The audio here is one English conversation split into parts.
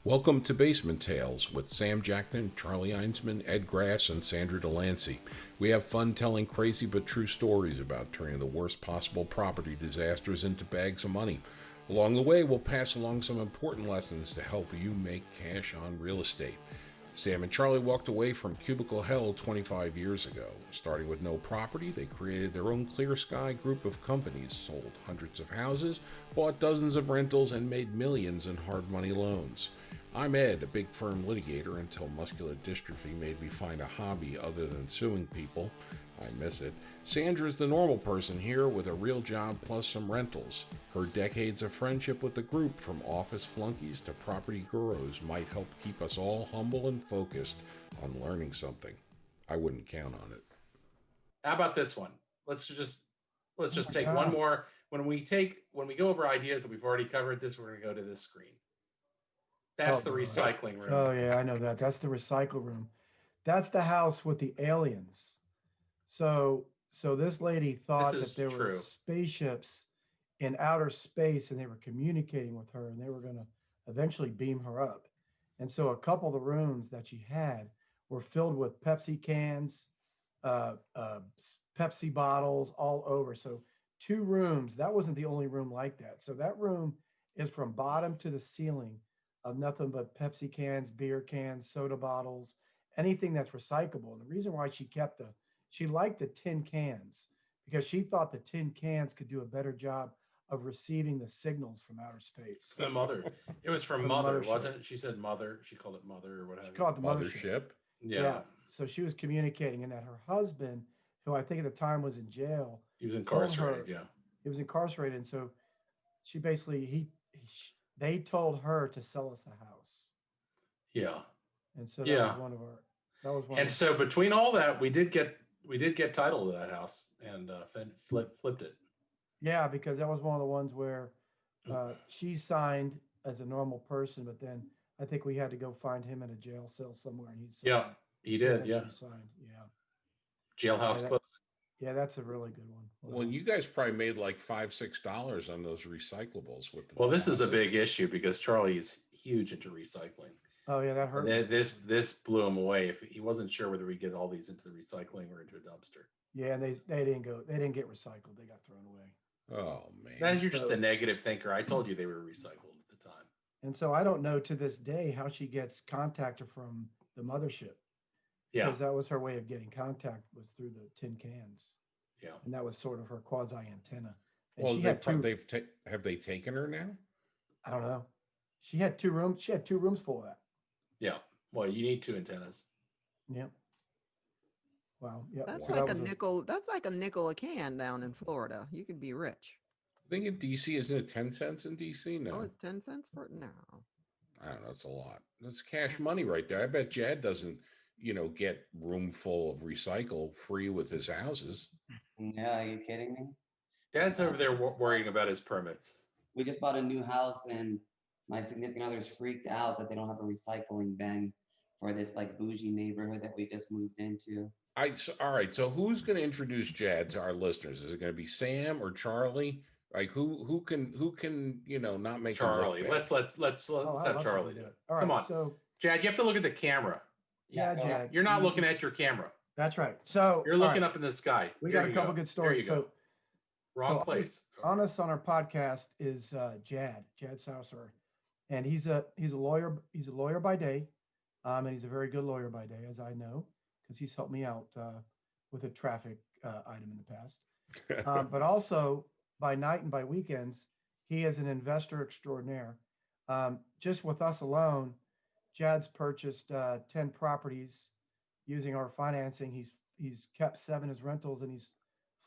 Welcome to Basement Tales with Sam Jacknin, Charlie Einsmann, Ed Grass, and Sandra Delancy. We have fun telling crazy but true stories about turning the worst possible property disasters into bags of money. Along the way, we'll pass along some important lessons to help you make cash on real estate. Sam and Charlie walked away from cubicle hell 25 years ago. Starting with no property, they created their own Clear Sky group of companies, sold hundreds of houses, bought dozens of rentals, and made millions in hard money loans. I'm Ed, a big firm litigator until muscular dystrophy made me find a hobby other than suing people. I miss it. Sandra's the normal person here with a real job plus some rentals. Her decades of friendship with the group, from office flunkies to property gurus, might help keep us all humble and focused on learning something. I wouldn't count on it. How about this one? Let's just take one God. more. When we go over ideas that we've already covered, we're going to go to this screen. That's the boy. recycling room. Oh yeah, I know that. That's the recycle room. That's the house with the aliens. So this lady thought This is that there were true. spaceships in outer space and they were communicating with her and they were going to eventually beam her up. And so a couple of the rooms that she had were filled with Pepsi cans, uh, uh, Pepsi bottles all over. So two rooms, that wasn't the only room like that. So that room is from bottom to the ceiling of nothing but Pepsi cans, beer cans, soda bottles, anything that's recyclable. And the reason why she liked the tin cans because she thought the tin cans could do a better job of receiving the signals from outer space. The mother. It was from For the mother, mothership. wasn't it? She said mother. She called it mother or what have She you. called it the mothership. Mothership? Yeah. So she was communicating, and that her husband, who I think at the time was in jail, He was told incarcerated. her Yeah. he was incarcerated, and so she basically they told her to sell us the house, Yeah. and so Yeah. that was one And of so between all that, we did get title to that house and flipped it. yeah, because that was one of the ones where she signed as a normal person, but then I think we had to go find him in a jail cell somewhere, and he Yeah. signed. He He did. Yeah. eventually signed. Jailhouse Yeah, closing. yeah, that's a really good one. Well, Wow. you guys probably made like $5-6 on those recyclables with the Well, this is a deposit. big issue because Charlie is huge into recycling. Oh yeah, that And hurt me. this blew him away. If he wasn't sure whether we get all these into the recycling or into a dumpster. Yeah, and they didn't get recycled. They got thrown away. Oh, That man. you're just So a negative thinker. I told you they were recycled at the time. and so I don't know to this day how she gets contact from the mothership Yeah, because that was her way of getting contact was through the tin cans, yeah. and that was sort of her quasi antenna. And Well, she had two. have they taken her now? I don't know. She had two rooms. She had two rooms full of that. Yeah. Well, you need two antennas. Yep. Wow. Yep. That's So Wow. that like a was a nickel. That's like a nickel a can down in Florida. You could be rich. I think in DC, isn't it 10 cents in DC? Oh, No. it's 10 cents for it now. I don't know. It's a lot. That's cash money right there. I bet Jad doesn't, get room full of recycle free with his houses. Yeah, are you kidding me? Dad's over there worrying about his permits. We just bought a new house and my significant other's freaked out that they don't have a recycling bin for this like bougie neighborhood that we just moved into. All right. So who's going to introduce Jad to our listeners? Is it going to be Sam or Charlie? Like who can not make him look Charlie. bad? Let's oh, I'd have love Charlie to do do it. that. All Come right. on, So Jad. You have to look at the camera. yeah, go Jad, ahead. You're not looking at your camera. That's right. So You're all looking right, up in the sky. We There got a you couple go. good There you stories. go. Wrong So place. on us on our podcast is Jad Saucer, and he's a lawyer. He's a lawyer by day, and he's a very good lawyer by day, as I know, because he's helped me out with a traffic item in the past. But also by night and by weekends, he is an investor extraordinaire. Just with us alone, Jad's purchased 10 properties using our financing. He's kept 7 as rentals, and he's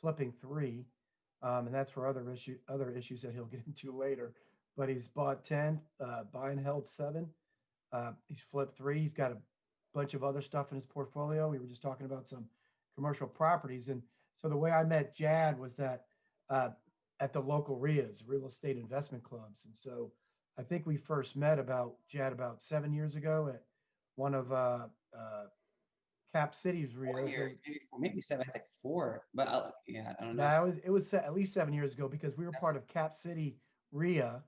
flipping 3. And that's for other issues that he'll get into later. But he's bought 10, buy and held 7. He's flipped 3. He's got a bunch of other stuff in his portfolio. We were just talking about some commercial properties, and so the way I met Jad was that uh, at the local RIAs, real estate investment clubs, and so I think we first met about 7 years ago at one of Cap City's 4 RIAs. years, maybe 7, I think 4. But yeah, I don't know. No, it was at least 7 years ago because we were part of Cap City RIA,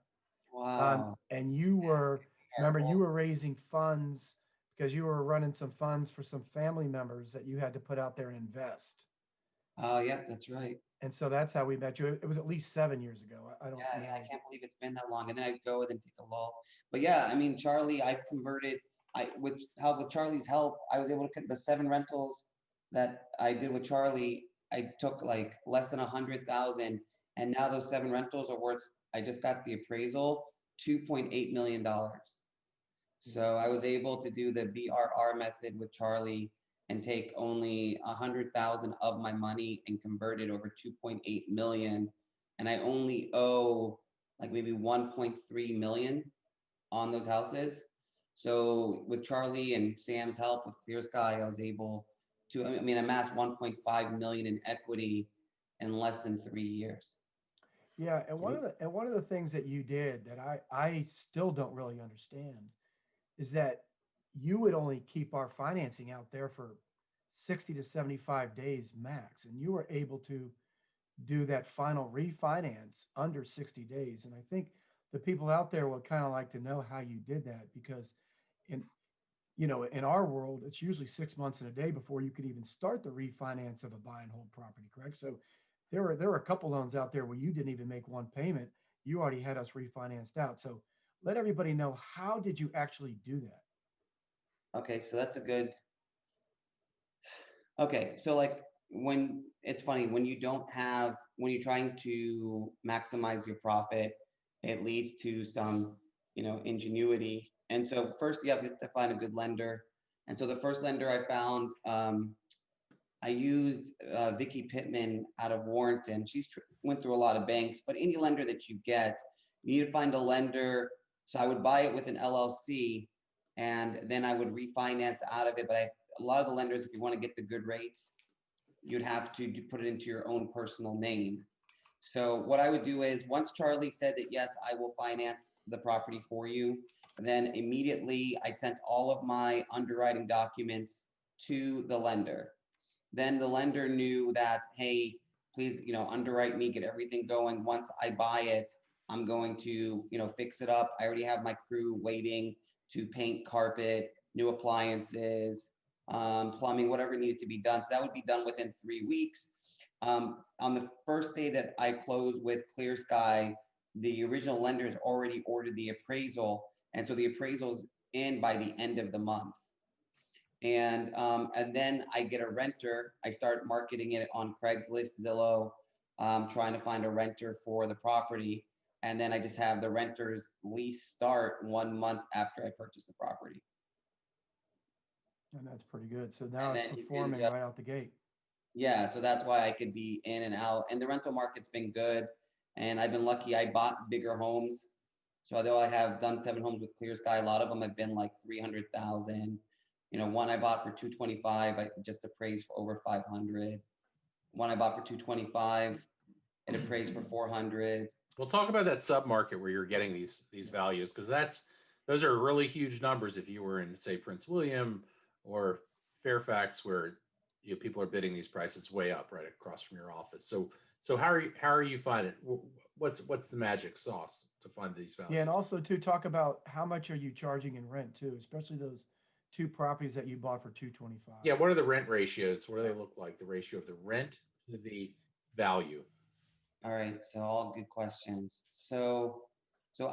Wow. and you were remember you careful. were raising funds because you were running some funds for some family members that you had to put out there and invest. Oh, yep, that's right. And so that's how we met you. It was at least 7 years ago. I don't Yeah, I know. can't believe it's been that long. And then I'd go and then take a lull. But yeah, I mean, Charlie, I've converted. With Charlie's help, I was able to get the 7 rentals that I did with Charlie. I took like less than 100,000, and now those 7 rentals are worth. I just got the appraisal, $2.8 million. So I was able to do the BRR method with Charlie and take only 100,000 of my money and convert it over 2.8 million. And I only owe like maybe 1.3 million on those houses. So with Charlie and Sam's help with Clear Sky, I was able to, I mean, amass 1.5 million in equity in less than 3 years. Yeah, and one of the things that you did that I still don't really understand is that you would only keep our financing out there for 60 to 75 days max, and you were able to do that final refinance under 60 days. And I think the people out there would kind of like to know how you did that, because in in our world, it's usually 6 months and a day before you could even start the refinance of a buy and hold property, correct? So there were a couple loans out there where you didn't even make one payment. You already had us refinanced out. So let everybody know, how did you actually do that? Okay, so that's a good. Okay, so like when it's funny when you don't have when you're trying to maximize your profit, it leads to some, ingenuity. And so first you have to find a good lender. And so the first lender I found, I used Vicky Pittman out of Warrenton. Went through a lot of banks, but any lender that you get, you need to find a lender. So I would buy it with an LLC, and then I would refinance out of it. But a lot of the lenders, if you want to get the good rates, you'd have to put it into your own personal name. So what I would do is, once Charlie said that, yes, I will finance the property for you, then immediately I sent all of my underwriting documents to the lender. Then the lender knew that, hey, please, underwrite me, get everything going. Once I buy it, I'm going to, fix it up. I already have my crew waiting to paint, carpet, new appliances, plumbing, whatever needed to be done. So that would be done within 3 weeks. On the first day that I closed with Clear Sky, the original lenders already ordered the appraisal. And so the appraisal's in by the end of the month. And then I get a renter. I start marketing it on Craigslist, Zillow, trying to find a renter for the property. And then I just have the renter's lease start 1 month after I purchase the property. And that's pretty good. So now And it's then you can performing just, right out the gate. yeah, so that's why I could be in and out. And the rental market's been good. And I've been lucky. I bought bigger homes. So although I have done 7 homes with Clear Sky, a lot of them have been like 300,000. One I bought for 225, I just appraised for over 500. One I bought for 225, it appraised for 400. We'll talk about that sub market where you're getting these values, because those are really huge numbers. If you were in, say, Prince William or Fairfax, where people are bidding these prices way up right across from your office. So how are you finding it? What's the magic sauce to find these values? Yeah, and also to talk about how much are you charging in rent too, especially those 2 properties that you bought for 225. Yeah, what are the rent ratios? What do they look like? The ratio of the rent to the value. All right, so all good questions. So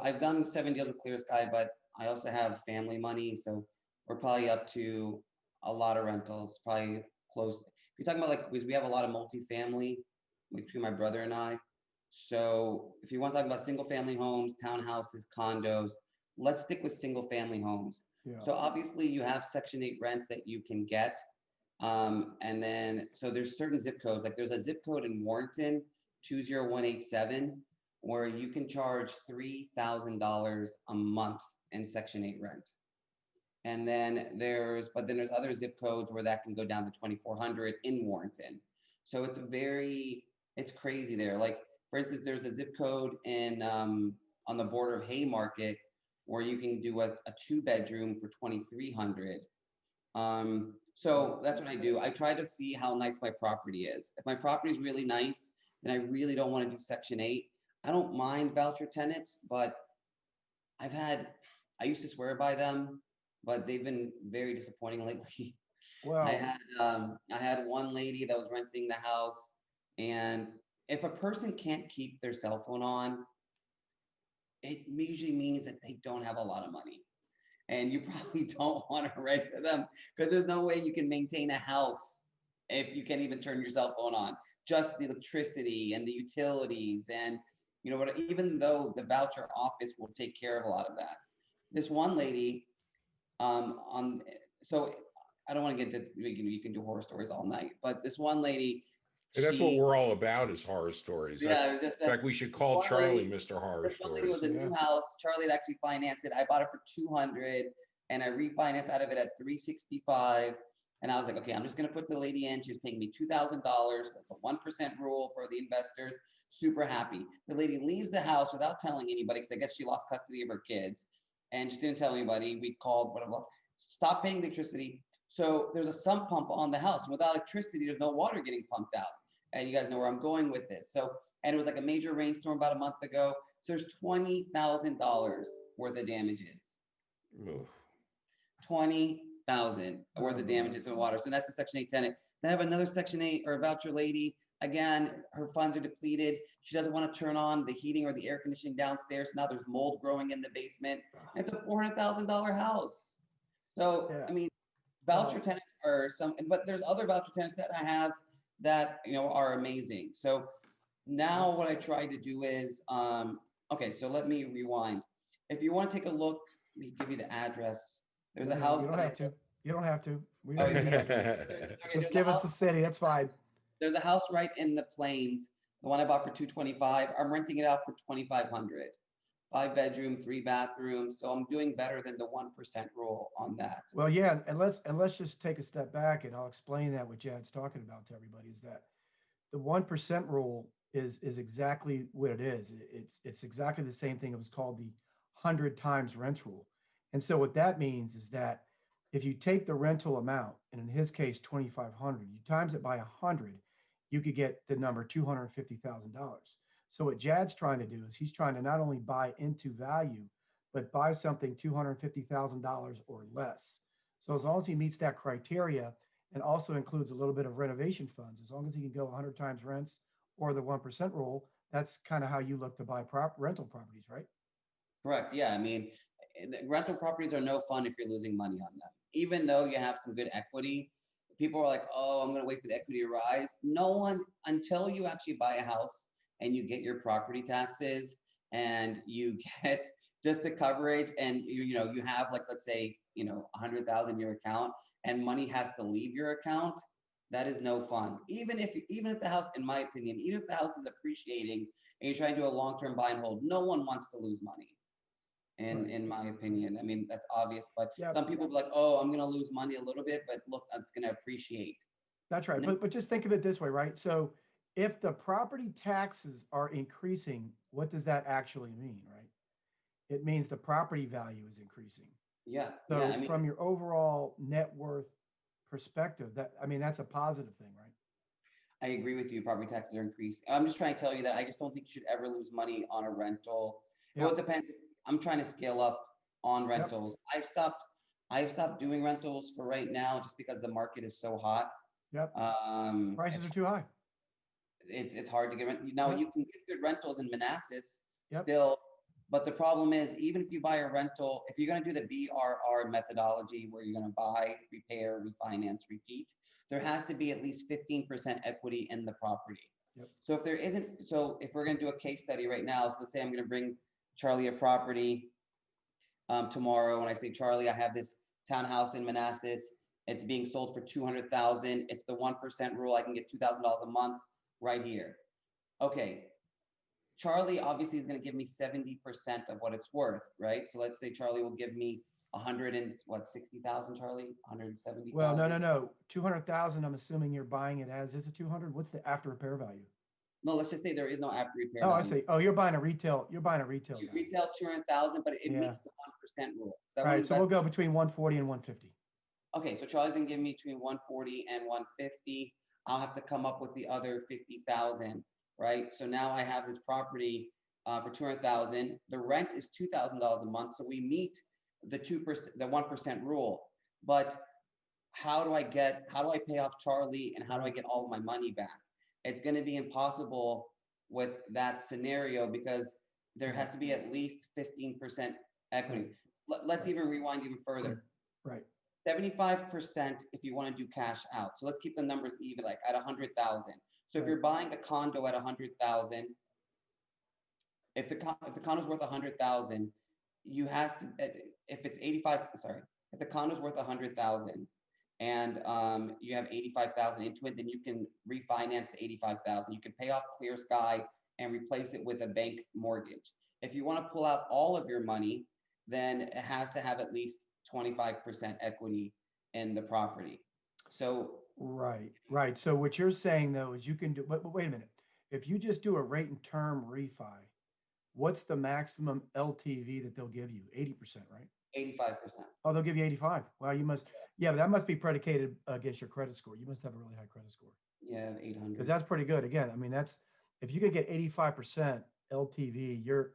I've done 7 deals with Clear Sky, but I also have family money, so we're probably up to a lot of rentals, probably close. If you're talking about because we have a lot of multifamily between my brother and I. So if you want to talk about single family homes, townhouses, condos, let's stick with single family homes. Yeah. So obviously you have Section 8 rents that you can get. And then, so there's certain zip codes, like there's a zip code in Warrenton, 20187, where you can charge $3,000 a month in Section 8 rent. And then there's other zip codes where that can go down to 2,400 in Warrenton. So it's crazy there. Like, for instance, there's a zip code in, on the border of Haymarket where you can do a 2-bedroom for 2,300. So that's what I do. I try to see how nice my property is. If my property is really nice, then I really don't want to do Section 8. I don't mind voucher tenants, but I I used to swear by them, but they've been very disappointing lately. Well, I had one lady that was renting the house, and if a person can't keep their cell phone on, it usually means that they don't have a lot of money. And you probably don't want to rent to them because there's no way you can maintain a house if you can't even turn your cell phone on. Just the electricity and the utilities, and you know what, even though the voucher office will take care of a lot of that. This one lady, on so I don't want to get to, you can do horror stories all night, but this one lady, And that's what she, we're all about is horror stories. yeah, it was just In that fact, we should this call one Charlie lady, Mr. Horror this one lady Stories. was a new house. Charlie had actually financed it. I bought it for 200 and I refinanced out of it at 365. And I was like, okay, I'm just gonna put the lady in. She's paying me $2,000. That's a 1% rule for the investors. Super happy. The lady leaves the house without telling anybody because I guess she lost custody of her kids, and she didn't tell anybody. We called, blah, blah, blah. Stop paying the electricity. So there's a sump pump on the house. Without electricity, there's no water getting pumped out. And you guys know where I'm going with this. So, and it was like a major rainstorm about a month ago. So there's $20,000 worth of damages. Oof. 20,000 worth of damages in water. So that's a Section 8 tenant. Then I have another Section 8 or voucher lady. Again, her funds are depleted. She doesn't want to turn on the heating or the air conditioning downstairs. Now there's mold growing in the basement. It's a $400,000 house. So, yeah. I mean, voucher tenants are some, but there's other voucher tenants that I have that, you know, are amazing. So now what I try to do is, okay, so let me rewind. If you want to take a look, let me give you the address. There's a house. You don't have to. You don't have to. We Oh, don't need the address. Just give us the city. That's fine. There's a house right in the Plains, the one I bought for 225. I'm renting it out for 2,500. 5 bedroom, 3 bathrooms. So I'm doing better than the 1% rule on that. Well, yeah, and let's just take a step back, and I'll explain that what Jad's talking about to everybody is that the 1% rule is exactly what it is. It's exactly the same thing. It was called the 100 times rent rule. And so what that means is that if you take the rental amount, and in his case 2,500, you times it by 100, you could get the number $250,000. So what Jad's trying to do is he's trying to not only buy into value, but buy something $250,000 or less. So as long as he meets that criteria and also includes a little bit of renovation funds, as long as he can go 100 times rents or the 1% rule, that's kind of how you look to buy rental properties, right? Correct. Yeah. I mean, rental properties are no fun if you're losing money on them. Even though you have some good equity, people are like, oh, I'm going to wait for the equity to rise. No one, until you actually buy a house and you get your property taxes and you get just the coverage and you know, you have like, let's say, you know, 100,000 in your account and money has to leave your account. That is no fun. Even if the house, in my opinion, even if the house is appreciating and you're trying to do a long-term buy and hold, no one wants to lose money. In my opinion, I mean, that's obvious, but some people be like, oh, I'm going to lose money a little bit, but look, it's going to appreciate. That's right. But just think of it this way, right? So if the property taxes are increasing, what does that actually mean, right? It means the property value is increasing. Yeah. So yeah, I mean, from your overall net worth perspective, that's a positive thing, right? I agree with you. Property taxes are increased. I'm just trying to tell you that I just don't think you should ever lose money on a rental. Yeah. Well, it depends. I'm trying to scale up on rentals. Yep. I've stopped doing rentals for right now just because the market is so hot. Yep. Prices are too high. It's hard to get rent. Now Yep. you can get good rentals in Manassas Yep. still, but the problem is even if you buy a rental, if you're going to do the BRR methodology where you're going to buy, repair, refinance, repeat, there has to be at least 15% equity in the property. Yep. So if there isn't, so if we're going to do a case study right now, so let's say I'm going to bring Charlie a property tomorrow. When I say, Charlie, I have this townhouse in Manassas. It's being sold for $200,000. It's the 1% rule. I can get $2,000 a month right here. Okay. Charlie obviously is going to give me 70% of what it's worth, right? So let's say Charlie will give me 60,000, Charlie, 170,000. Well, no. 200,000. I'm assuming you're buying it as is a 200. What's the after repair value? No, let's just say there is no after repair. Oh, value. I see. Oh, you're buying a retail. You're buying a retail. Retail 200,000, but it meets the 1% rule. Right. So we'll go between 140 and 150. Okay, so Charlie's gonna give me between 140 and 150. I'll have to come up with the other 50,000, right? So now I have this property for 200,000. The rent is $2,000 a month, so we meet the 2%, the 1% rule. But how do I pay off Charlie and how do I get all of my money back? It's going to be impossible with that scenario because there has to be at least 15% equity. Let's even rewind even further. Right. 75% if you want to do cash out. So let's keep the numbers even, like at 100,000. So if Right. you're buying a condo at 100,000, if the condo's worth 100,000, you have to, if it's 85, sorry, if the condo's worth 100,000 and you have 85,000 into it, then you can refinance the 85,000. You can pay off Clear Sky and replace it with a bank mortgage. If you want to pull out all of your money, then it has to have at least 25% equity in the property. So Right. So what you're saying though is you can do, but wait a minute. If you just do a rate and term refi, what's the maximum LTV that they'll give you? 80%, right? 85%. Oh, they'll give you 85. Wow, you must, yeah, but that must be predicated against your credit score. You must have a really high credit score. Yeah, 800. Because that's pretty good. Again, I mean, that's, if you could get 85% LTV, you're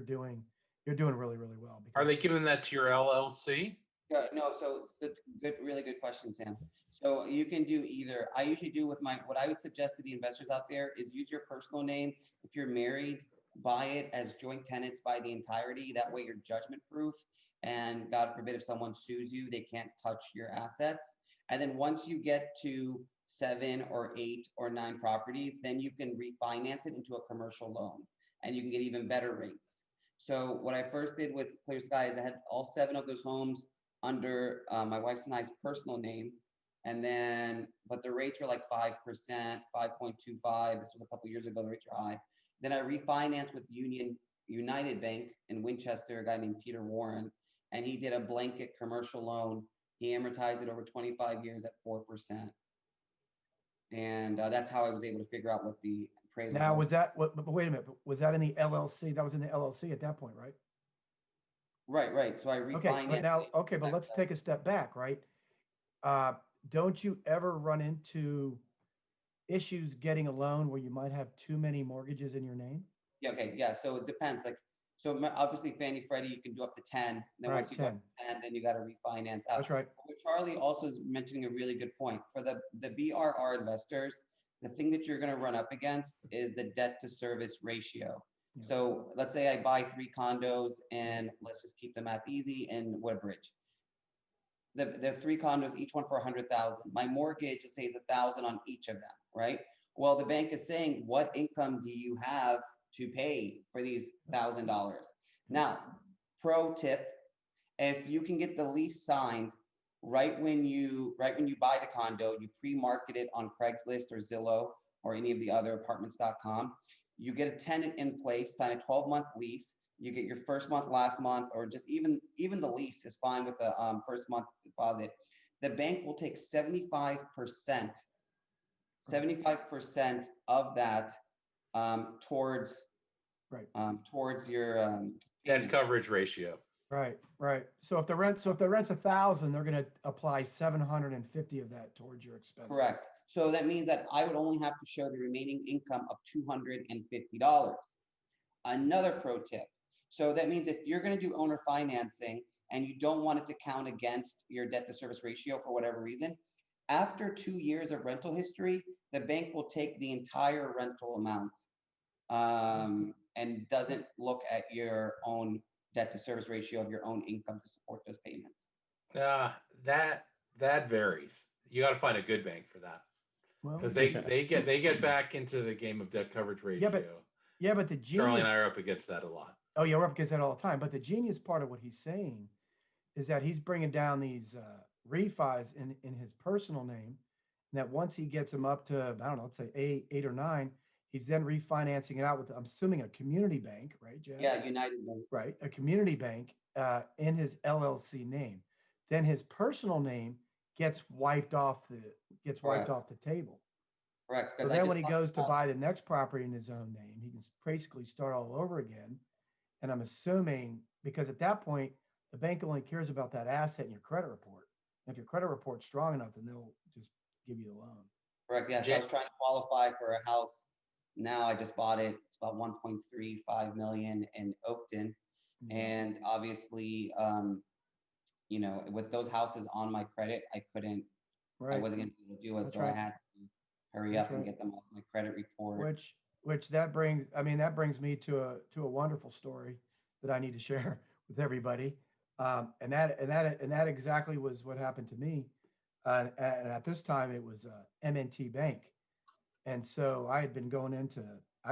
doing really, really well. Are Because they giving that to your LLC? No, so good, really good question, Sam. So you can do either. I usually do with what I would suggest to the investors out there is use your personal name. If you're married, buy it as joint tenants by the entirety. That way you're judgment proof. And God forbid, if someone sues you, they can't touch your assets. And then once you get to 7 or 8 or 9 properties, then you can refinance it into a commercial loan and you can get even better rates. So what I first did with Clear Sky is I had all 7 of those homes under my wife's and I's personal name. And then, but the rates were like 5%, 5.25. This was a couple of years ago, the rates were high. Then I refinanced with United Bank in Winchester, a guy named Peter Warren, and he did a blanket commercial loan. He amortized it over 25 years at 4%. And that's how I was able to figure out what the appraisal now was that, but wait a minute, was that in the LLC? That was in the LLC at that point, right? Right. So I Okay, refinanced. but now, okay, but let's take a step back, right? Don't you ever run into issues getting a loan where you might have too many mortgages in your name? Yeah, okay, yeah, so it depends, like, so obviously Fannie Freddie, you can do up to 10, then Right, once you go up 10. to 10, then you gotta refinance out. That's right. But Charlie also is mentioning a really good point. For the BRR investors, the thing that you're gonna run up against is the debt to service ratio. Yeah. So let's say I buy 3 condos and let's just keep the math easy in Woodbridge. The 3 condos, each one for 100,000. My mortgage, it says 1,000 on each of them, right? Well, the bank is saying, what income do you have to pay for these $1,000? Now, pro tip, if you can get the lease signed right when you buy the condo, you pre-market it on Craigslist or Zillow or any of the other apartments.com. You get a tenant in place, sign a 12-month lease. You get your first month, last month, or just even the lease is fine with the first month deposit. The bank will take 75% of that towards your Debt coverage ratio. Right. So if the rent's 1,000, they're going to apply 750 of that towards your expenses. Correct. So that means that I would only have to show the remaining income of $250. Another pro tip. So that means if you're going to do owner financing and you don't want it to count against your debt to service ratio for whatever reason, after 2 years of rental history, the bank will take the entire rental amount and doesn't look at your own debt to service ratio of your own income to support those payments. That varies. You got to find a good bank for that, because Well, they get back into the game of debt coverage ratio. yeah, but the genius. Charlie and I are up against that a lot. Oh yeah, we're up against that all the time. But the genius part of what he's saying is that he's bringing down these refis in his personal name, and that once he gets them up to, I don't know, let's say 8 or 9, he's then refinancing it out with, I'm assuming, a community bank, right, Jeff? Yeah, United Bank. Right, a community bank in his LLC name. Then his personal name gets wiped off the table. Correct. So then when he goes to buy the next property in his own name, he can basically start all over again. And I'm assuming, because at that point, the bank only cares about that asset in your credit report. And if your credit report's strong enough, then they'll just give you the loan. Correct. Yeah. So I was trying to qualify for a house. Now I just bought it. It's about 1.35 million in Oakton. Mm-hmm. And obviously, with those houses on my credit, I Right. wasn't gonna be able to do it. That's So I right. had to hurry That's up and right. get them off my credit report. Which that brings, I mean, that brings me to a wonderful story that I need to share with everybody. And that exactly was what happened to me. And at this time it was M&T Bank. And so I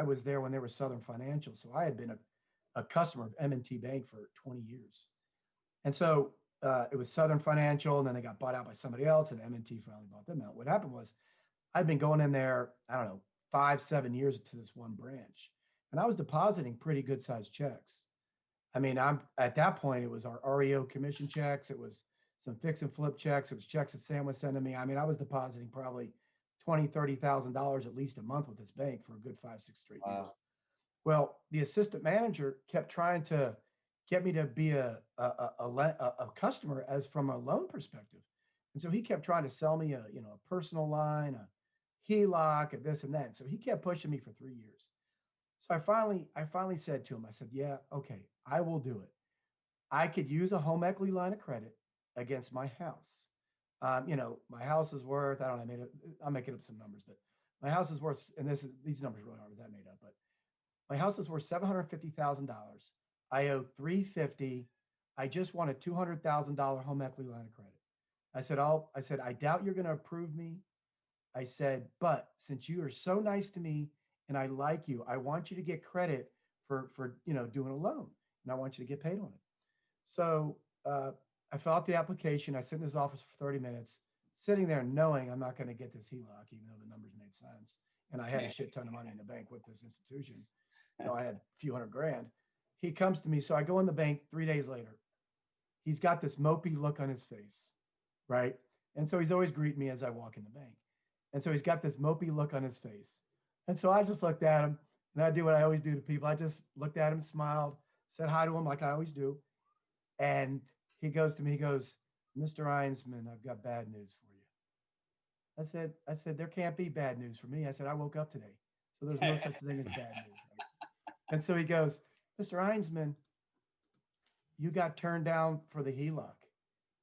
was there when they were Southern Financial. So I had been a customer of M&T Bank for 20 years. And so it was Southern Financial, and then they got bought out by somebody else, and M&T finally bought them out. What happened was I'd been going in there, I don't know, 5, 7 years to this one branch, and I was depositing pretty good sized checks. I mean, I'm at that point, it was our REO commission checks, it was some fix and flip checks, it was checks that Sam was sending me. I mean, I was depositing probably $20,000, $30,000 at least a month with this bank for a good 5, 6 straight years. Wow. Well, the assistant manager kept trying to get me to be a customer as from a loan perspective. And so he kept trying to sell me a personal line, a HELOC, and this and that. So he kept pushing me for 3 years. So I finally said to him, I said, yeah, okay, I will do it. I could use a home equity line of credit against my house. My house is worth, I don't know, I'm making up some numbers, but my house is worth, and these numbers really aren't that made up, but my house is worth $750,000. I owe 350. I just want a $200,000 home equity line of credit. I said, I doubt you're going to approve me. I said, but since you are so nice to me and I like you, I want you to get credit for doing a loan, and I want you to get paid on it. So I fill out the application. I sit in his office for 30 minutes, sitting there knowing I'm not going to get this HELOC, even though the numbers made sense. And I had a shit ton of money in the bank with this institution. I had a few $100,000. He comes to me. So I go in the bank 3 days later. He's got this mopey look on his face, right? And so he's always greeting me as I walk in the bank. And so he's got this mopey look on his face. And so I just looked at him, and I do what I always do to people. I just looked at him, smiled, said hi to him like I always do. And he goes to me, he goes, Mr. Einsmann, I've got bad news for you. I said, there can't be bad news for me. I said, I woke up today. So there's no such thing as bad news. Right? And so he goes, Mr. Einsmann, you got turned down for the HELOC.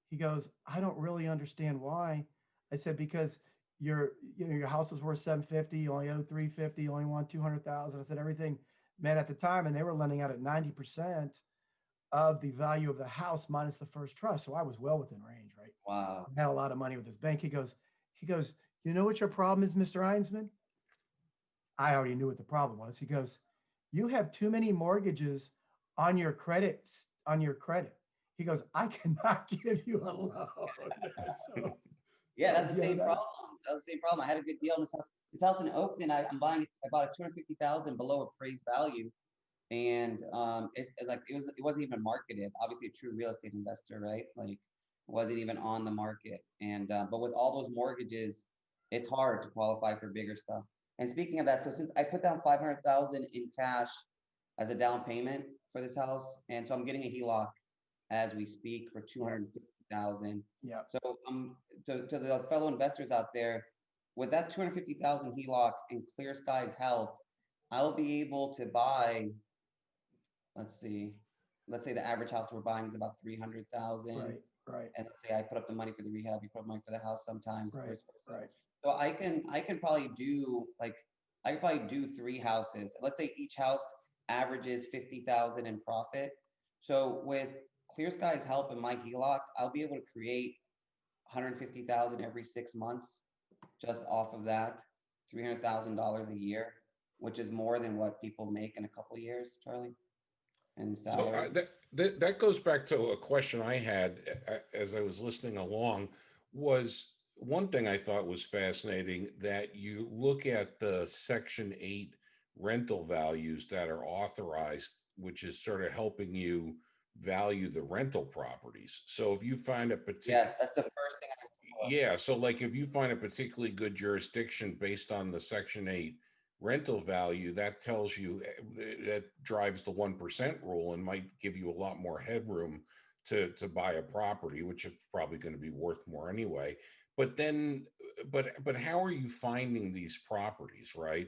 He goes, I don't really understand why. I said, because your house was worth 750, you only owe 350, you only want 200,000. I said, everything met at the time, and they were lending out at 90% of the value of the house minus the first trust. So I was well within range, right? Wow. I had a lot of money with this bank. He goes, you know what your problem is, Mr. Einsmann? I already knew what the problem was. He goes, you have too many mortgages on your credit. He goes, I cannot give you a loan. So, Yeah, that's the same problem. That was the same problem. I had a good deal on this house. This house in Oakland, I bought it 250,000 below appraised value. And it's like it wasn't even marketed. Obviously a true real estate investor, right? Like it wasn't even on the market. And but with all those mortgages, it's hard to qualify for bigger stuff. And speaking of that, so since I put down 500,000 in cash as a down payment for this house, and so I'm getting a HELOC as we speak for 250,000. yeah. So to the fellow investors out there, with that 250,000 HELOC and Clear Skies help, I'll be able to buy, let's say the average house we're buying is about 300,000. Right. And let's say I put up the money for the rehab, you put up money for the house sometimes. Right. So I can probably do three houses. Let's say each house averages 50,000 in profit. So with Clear Skies help in my HELOC, I'll be able to create 150,000 every 6 months just off of that, $300,000 a year, which is more than what people make in a couple of years, Charlie. And salary. So that goes back to a question I had as I was listening along. Was one thing I thought was fascinating that you look at the Section 8 rental values that are authorized, which is sort of helping you value the rental properties. So if you find a particular, yes, that's the first thing yeah. So like if you find a particularly good jurisdiction based on the Section 8 rental value, that tells you that drives the 1% rule and might give you a lot more headroom to buy a property, which is probably going to be worth more anyway. But then, but how are you finding these properties, right?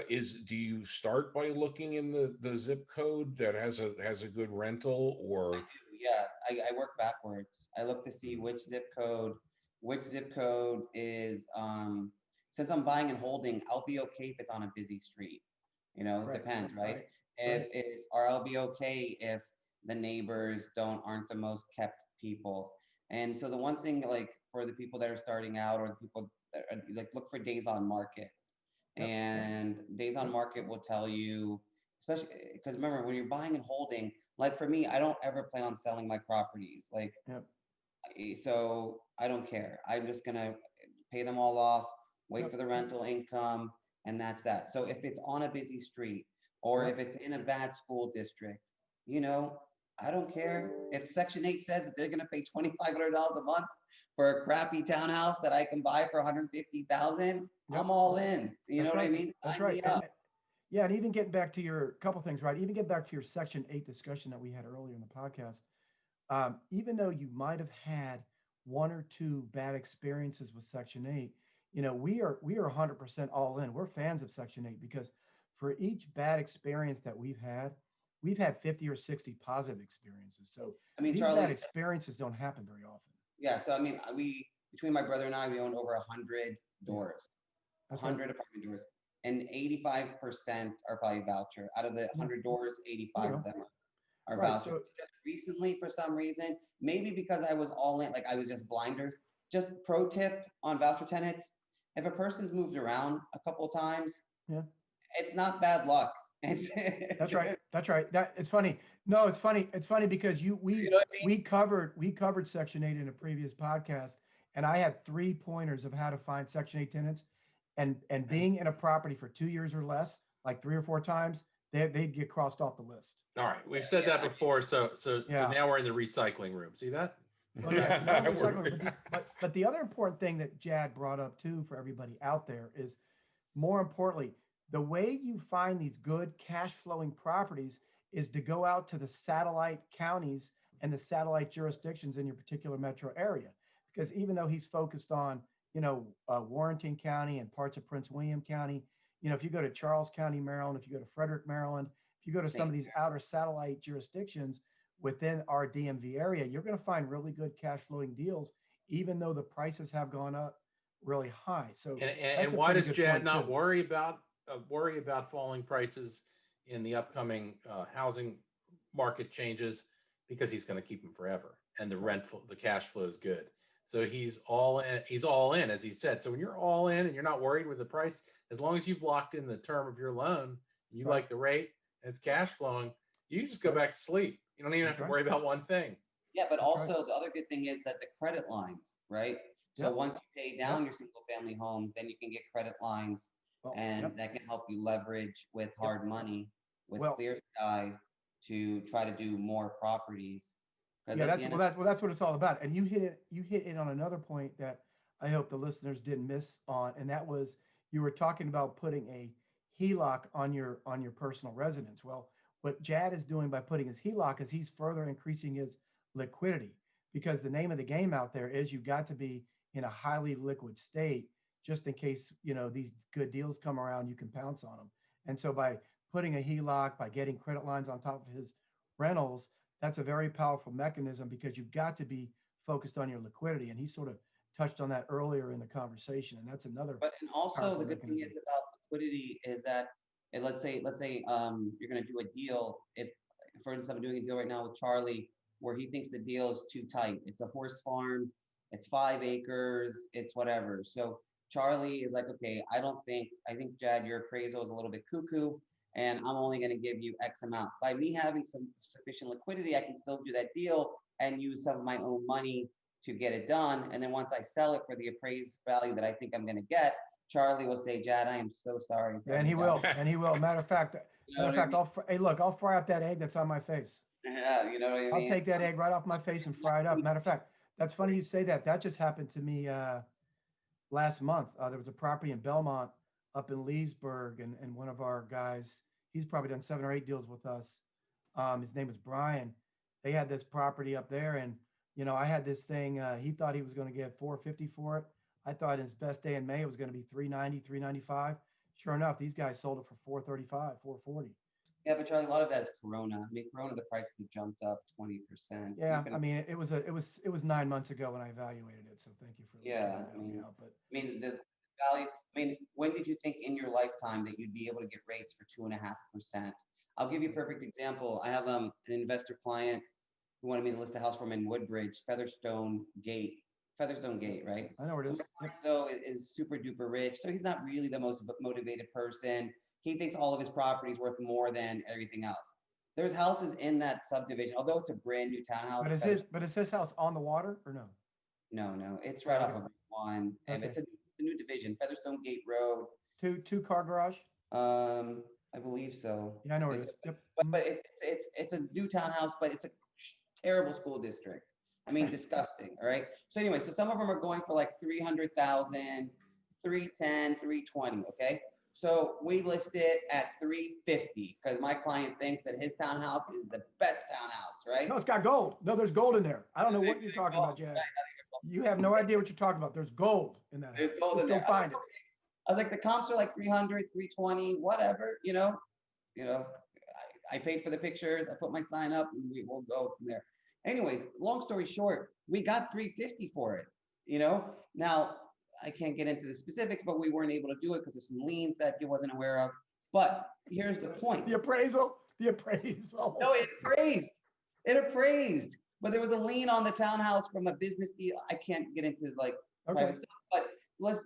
Do you start by looking in the zip code that has a good rental, or yeah, I work backwards. I look to see which zip code is, since I'm buying and holding, I'll be okay if it's on a busy street. You know, it Right, depends, right? right, If, or I'll be okay if the neighbors aren't the most kept people. And so the one thing, like for the people that are starting out, or the people that are, like, look for days on market. Yep, yep, And days on yep, market will tell you, especially because remember, when you're buying and holding, like for me, I don't ever plan on selling my properties. Like, yep, so I don't care. I'm just gonna pay them all off, wait yep, for the rental income, and that's that. So if it's on a busy street, or yep. if it's in a bad school district, you know, I don't care. If Section 8 says that they're gonna pay $2,500 a month for a crappy townhouse that I can buy for 150,000, Yep. I'm all in. You know That's what I right. mean? That's Sign right. me up. Yeah, and even getting back to your couple things, right? Even get back to your Section 8 discussion that we had earlier in the podcast. Even though you might have had one or two bad experiences with Section 8, we are 100% all in. We're fans of Section 8 because for each bad experience that we've had 50 or 60 positive experiences. So I mean, these bad Charlie, experiences don't happen very often. yeah. So I mean, we between my brother and I, we own over 100 Yeah, doors. that's right. 100 apartment doors, and 85% are probably voucher. Out of the Yeah, 100 doors, there you 85 go. of them are Right. voucher. So Just recently, for some reason, maybe because I was all in, like I was just blinders. Just pro tip on voucher tenants: if a person's moved around a couple times, yeah. it's not bad luck. It's That's right. That's right. That it's funny. No, it's funny. It's funny because you know what I mean? we covered Section 8 in a previous podcast, and I had 3 pointers of how to find Section 8 tenants, and being in a property for 2 years or less, like 3 or 4 times, they'd get crossed off the list. All right, we've said that Yeah, before, so Yeah. now we're in the recycling room. See that? Well, yeah. So now we're We're- talking, but the other important thing that Jad brought up too for everybody out there is, more importantly, the way you find these good cash flowing properties is to go out to the satellite counties and the satellite jurisdictions in your particular metro area. Because even though he's focused on, Warrenton County and parts of Prince William County, if you go to Charles County, Maryland, if you go to Frederick, Maryland, if you go to some of these outer satellite jurisdictions within our DMV area, you're going to find really good cash flowing deals, even though the prices have gone up really high. So And that's a why pretty does good Jad point not too. worry about falling prices in the upcoming housing market changes? Because he's going to keep them forever, and the cash flow is good. So he's all in. He's all in, as he said. So when you're all in and you're not worried with the price, as long as you've locked in the term of your loan, and you Right. like the rate, and it's cash flowing, you just go Right. back to sleep. You don't even That's have to right. worry about one thing. Yeah, but That's right. also the other good thing is that the credit lines, right? So Yep. once you pay down your single family homes, then you can get credit lines, Well, and yep. that can help you leverage with hard money, with Well, clear sky, to try to do more properties. Because yeah, at the end of that's what it's all about. And you hit it on another point that I hope the listeners didn't miss on, and that was, you were talking about putting a HELOC on your personal residence. Well, what Jad is doing by putting his HELOC is he's further increasing his liquidity, because the name of the game out there is you got to be in a highly liquid state, just in case these good deals come around, you can pounce on them. And so by putting a HELOC, by getting credit lines on top of his rentals, that's a very powerful mechanism, because you've got to be focused on your liquidity. And he sort of touched on that earlier in the conversation. And that's another But and also powerful the good thing mechanism. is about liquidity is that, and let's say you're going to do a deal. If, for instance, I'm doing a deal right now with Charlie where he thinks the deal is too tight. It's a horse farm. It's 5 acres. It's whatever. So Charlie is like, okay, I think Jad, your appraisal is a little bit cuckoo, and I'm only going to give you X amount. By me having some sufficient liquidity, I can still do that deal and use some of my own money to get it done. And then once I sell it for the appraised value that I think I'm going to get, Charlie will say, Jad, I am so sorry. for And he everything." will. And he will. Matter of fact, You know what I mean? hey, look, I'll fry up that egg that's on my face. Yeah, you know what I I'll mean? take that egg right off my face and fry it up. Matter of fact, that's funny you say that. That just happened to me last month. There was a property in Belmont up in Leesburg, and one of our guys, he's probably done 7 or 8 deals with us. His name was Brian. They had this property up there, and I had this thing. He thought he was going to get 450 for it. I thought his best day in May it was going to be 390, 395. Sure enough, these guys sold it for 435, 440. Yeah, but Charlie, a lot of that is Corona. I mean, Corona, the prices have jumped up 20%. Yeah, I mean, it was 9 months ago when I evaluated it. So thank you for Yeah, trying to help me out. But I mean, the value, I mean, when did you think in your lifetime that you'd be able to get rates for 2.5%? I'll give you a perfect example. I have an investor client who wanted me to list a house for him in Woodbridge, Featherstone Gate, right? I know where it So is. my Yep. client, though, is super duper rich, so he's not really the most motivated person. He thinks all of his property is worth more than everything else. There's houses in that subdivision, although it's a brand new townhouse. But is his house on the water or no? No, it's right off of one, and Okay. it's a new division, Featherstone Gate Road. Two-car garage? I believe so. Yeah, I know where it is. Yep. But it's a new townhouse, but it's a terrible school district. I mean, disgusting. All right. So anyway, so some of them are going for like 300,000, 310, 320. Okay. So we list it at 350 because my client thinks that his townhouse is the best townhouse, right? No, it's got gold. No, there's gold in there. I don't know what you're talking about, Jad. You have no idea what you're talking about. There's gold in that. There's house. gold in Just there. Don't find it. I was like, the comps are like 300, 320, whatever, I paid for the pictures. I put my sign up and we'll go from there. Anyways, long story short, we got 350 for it, Now, I can't get into the specifics, but we weren't able to do it because of some liens that he wasn't aware of. But here's the point. The appraisal. No, it appraised, but there was a lien on the townhouse from a business deal. I can't get into like private stuff,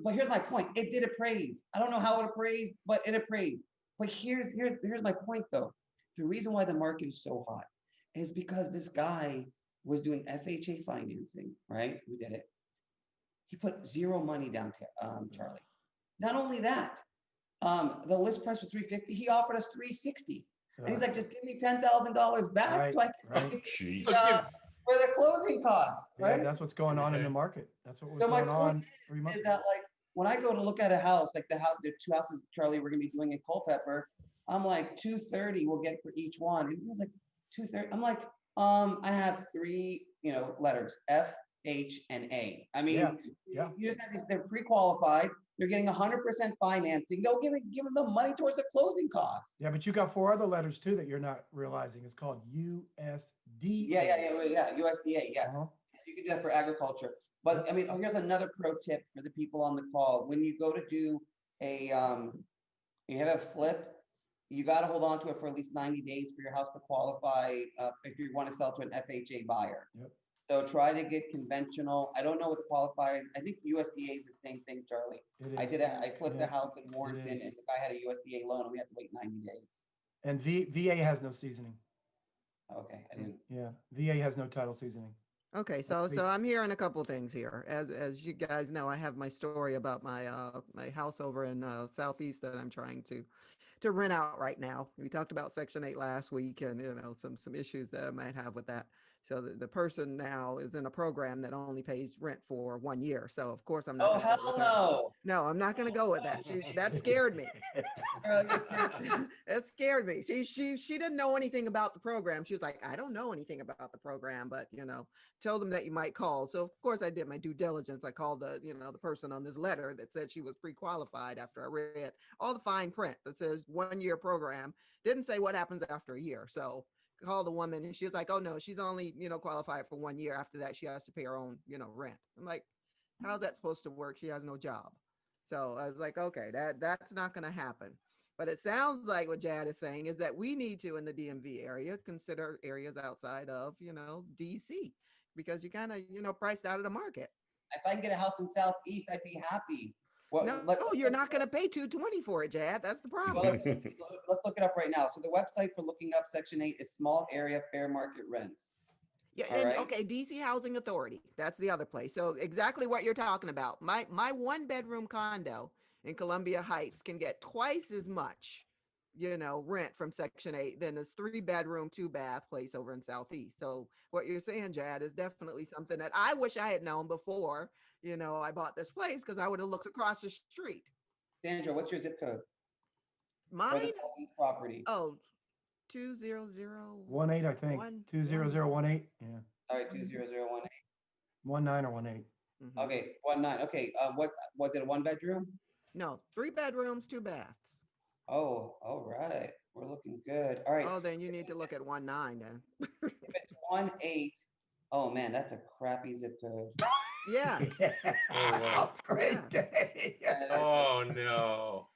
but here's my point. It did appraise. I don't know how it appraised, but it appraised. But here's my point though. The reason why the market is so hot is because this guy was doing FHA financing, right? Who did it? He put zero money down, Charlie. Not only that, the list price was 350. He offered us 360. And he's like, just give me $10,000 back so I can Jeez. for the closing costs, right? Yeah, that's what's going on in the market. That's what was So my going on point 3 months is ago. that like when I go to look at a house, like the two houses, Charlie, we're gonna be doing in Culpeper, I'm like 230 we'll get for each one. And he was like 230. I'm like, I have three, letters F, H, and A. I mean, Yeah. you just have these, they're pre-qualified. They're getting 100% financing. They'll give them the money towards the closing costs. Yeah, but you got 4 other letters too that you're not realizing. It's called USDA. Yeah. USDA, yes. Uh-huh. You can do that for agriculture. But I mean, here's another pro tip for the people on the call. When you go to do you have a flip, you got to hold on to it for at least 90 days for your house to qualify if you want to sell to an FHA buyer. Yep. So try to get conventional. I don't know what the qualifier is. I think USDA is the same thing, Charlie. I flipped the house in Warrenton and the guy had a USDA loan and we had to wait 90 days. And VA has no seasoning. Okay, I didn't. Yeah, VA has no title seasoning. Okay, so I'm hearing a couple things here. As you guys know, I have my story about my my house over in Southeast that I'm trying to rent out right now. We talked about Section 8 last week, and some issues that I might have with that. So the person now is in a program that only pays rent for 1 year. So of course I'm not. Oh hell no! No, I'm not going to go with that. That scared me. It scared me. She didn't know anything about the program. She was like, I don't know anything about the program, but tell them that you might call. So of course I did my due diligence. I called the person on this letter that said she was pre-qualified after I read all the fine print that says 1 year program. Didn't say what happens after a year. So called the woman and she was like, oh no, she's only, qualified for 1 year. After that, she has to pay her own, rent. I'm like, how's that supposed to work? She has no job. So I was like, okay, that's not going to happen. But it sounds like what Jad is saying is that we need to, in the DMV area, consider areas outside of, DC, because you kind of, priced out of the market. If I can get a house in Southeast, I'd be happy. Well, no, you're not going to pay $220 for it, Jad. That's the problem. Well, let's look it up right now. So the website for looking up Section 8 is small area fair market rents. Yeah, and okay, DC Housing Authority. That's the other place. So exactly what you're talking about. My 1-bedroom condo in Columbia Heights can get twice as much, rent from Section 8 than this 3-bedroom, 2-bath place over in Southeast. So what you're saying, Jad, is definitely something that I wish I had known before, I bought this place, because I would have looked across the street. Sandra, what's your zip code? Mine? For the Southeast property. Oh, 20018. 18, I think. 20018. Yeah. All right, 20018. 19 or 18. Mm-hmm. Okay, 19. Okay, what was it? A 1-bedroom? No, 3 bedrooms, 2 baths. Oh, all right. we're looking good. All right. Oh, then you need to look at 1.9 then. If it's 1.8, oh man, that's a crappy zip code. Yeah. Oh, great Yes. day. Oh no.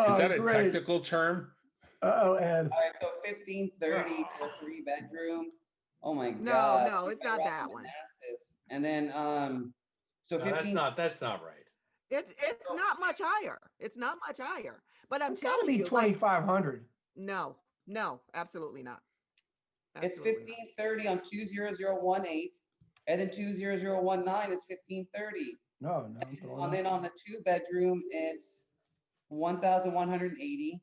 Is that a great. technical term? Uh-oh, Ed. All right, so 1530 for a 3-bedroom. Oh my No, God. no, it's not Rock that and one. Manassas. And then so No, 15 that's not right. It's not much higher. It's not much higher. But I'm It's got to telling be you, like, 2,500. no, absolutely not. it's Absolutely not. 1530 on 20018, and then 20019 is 1530. No, I'm throwing And it. then on the 2-bedroom, it's 1,180.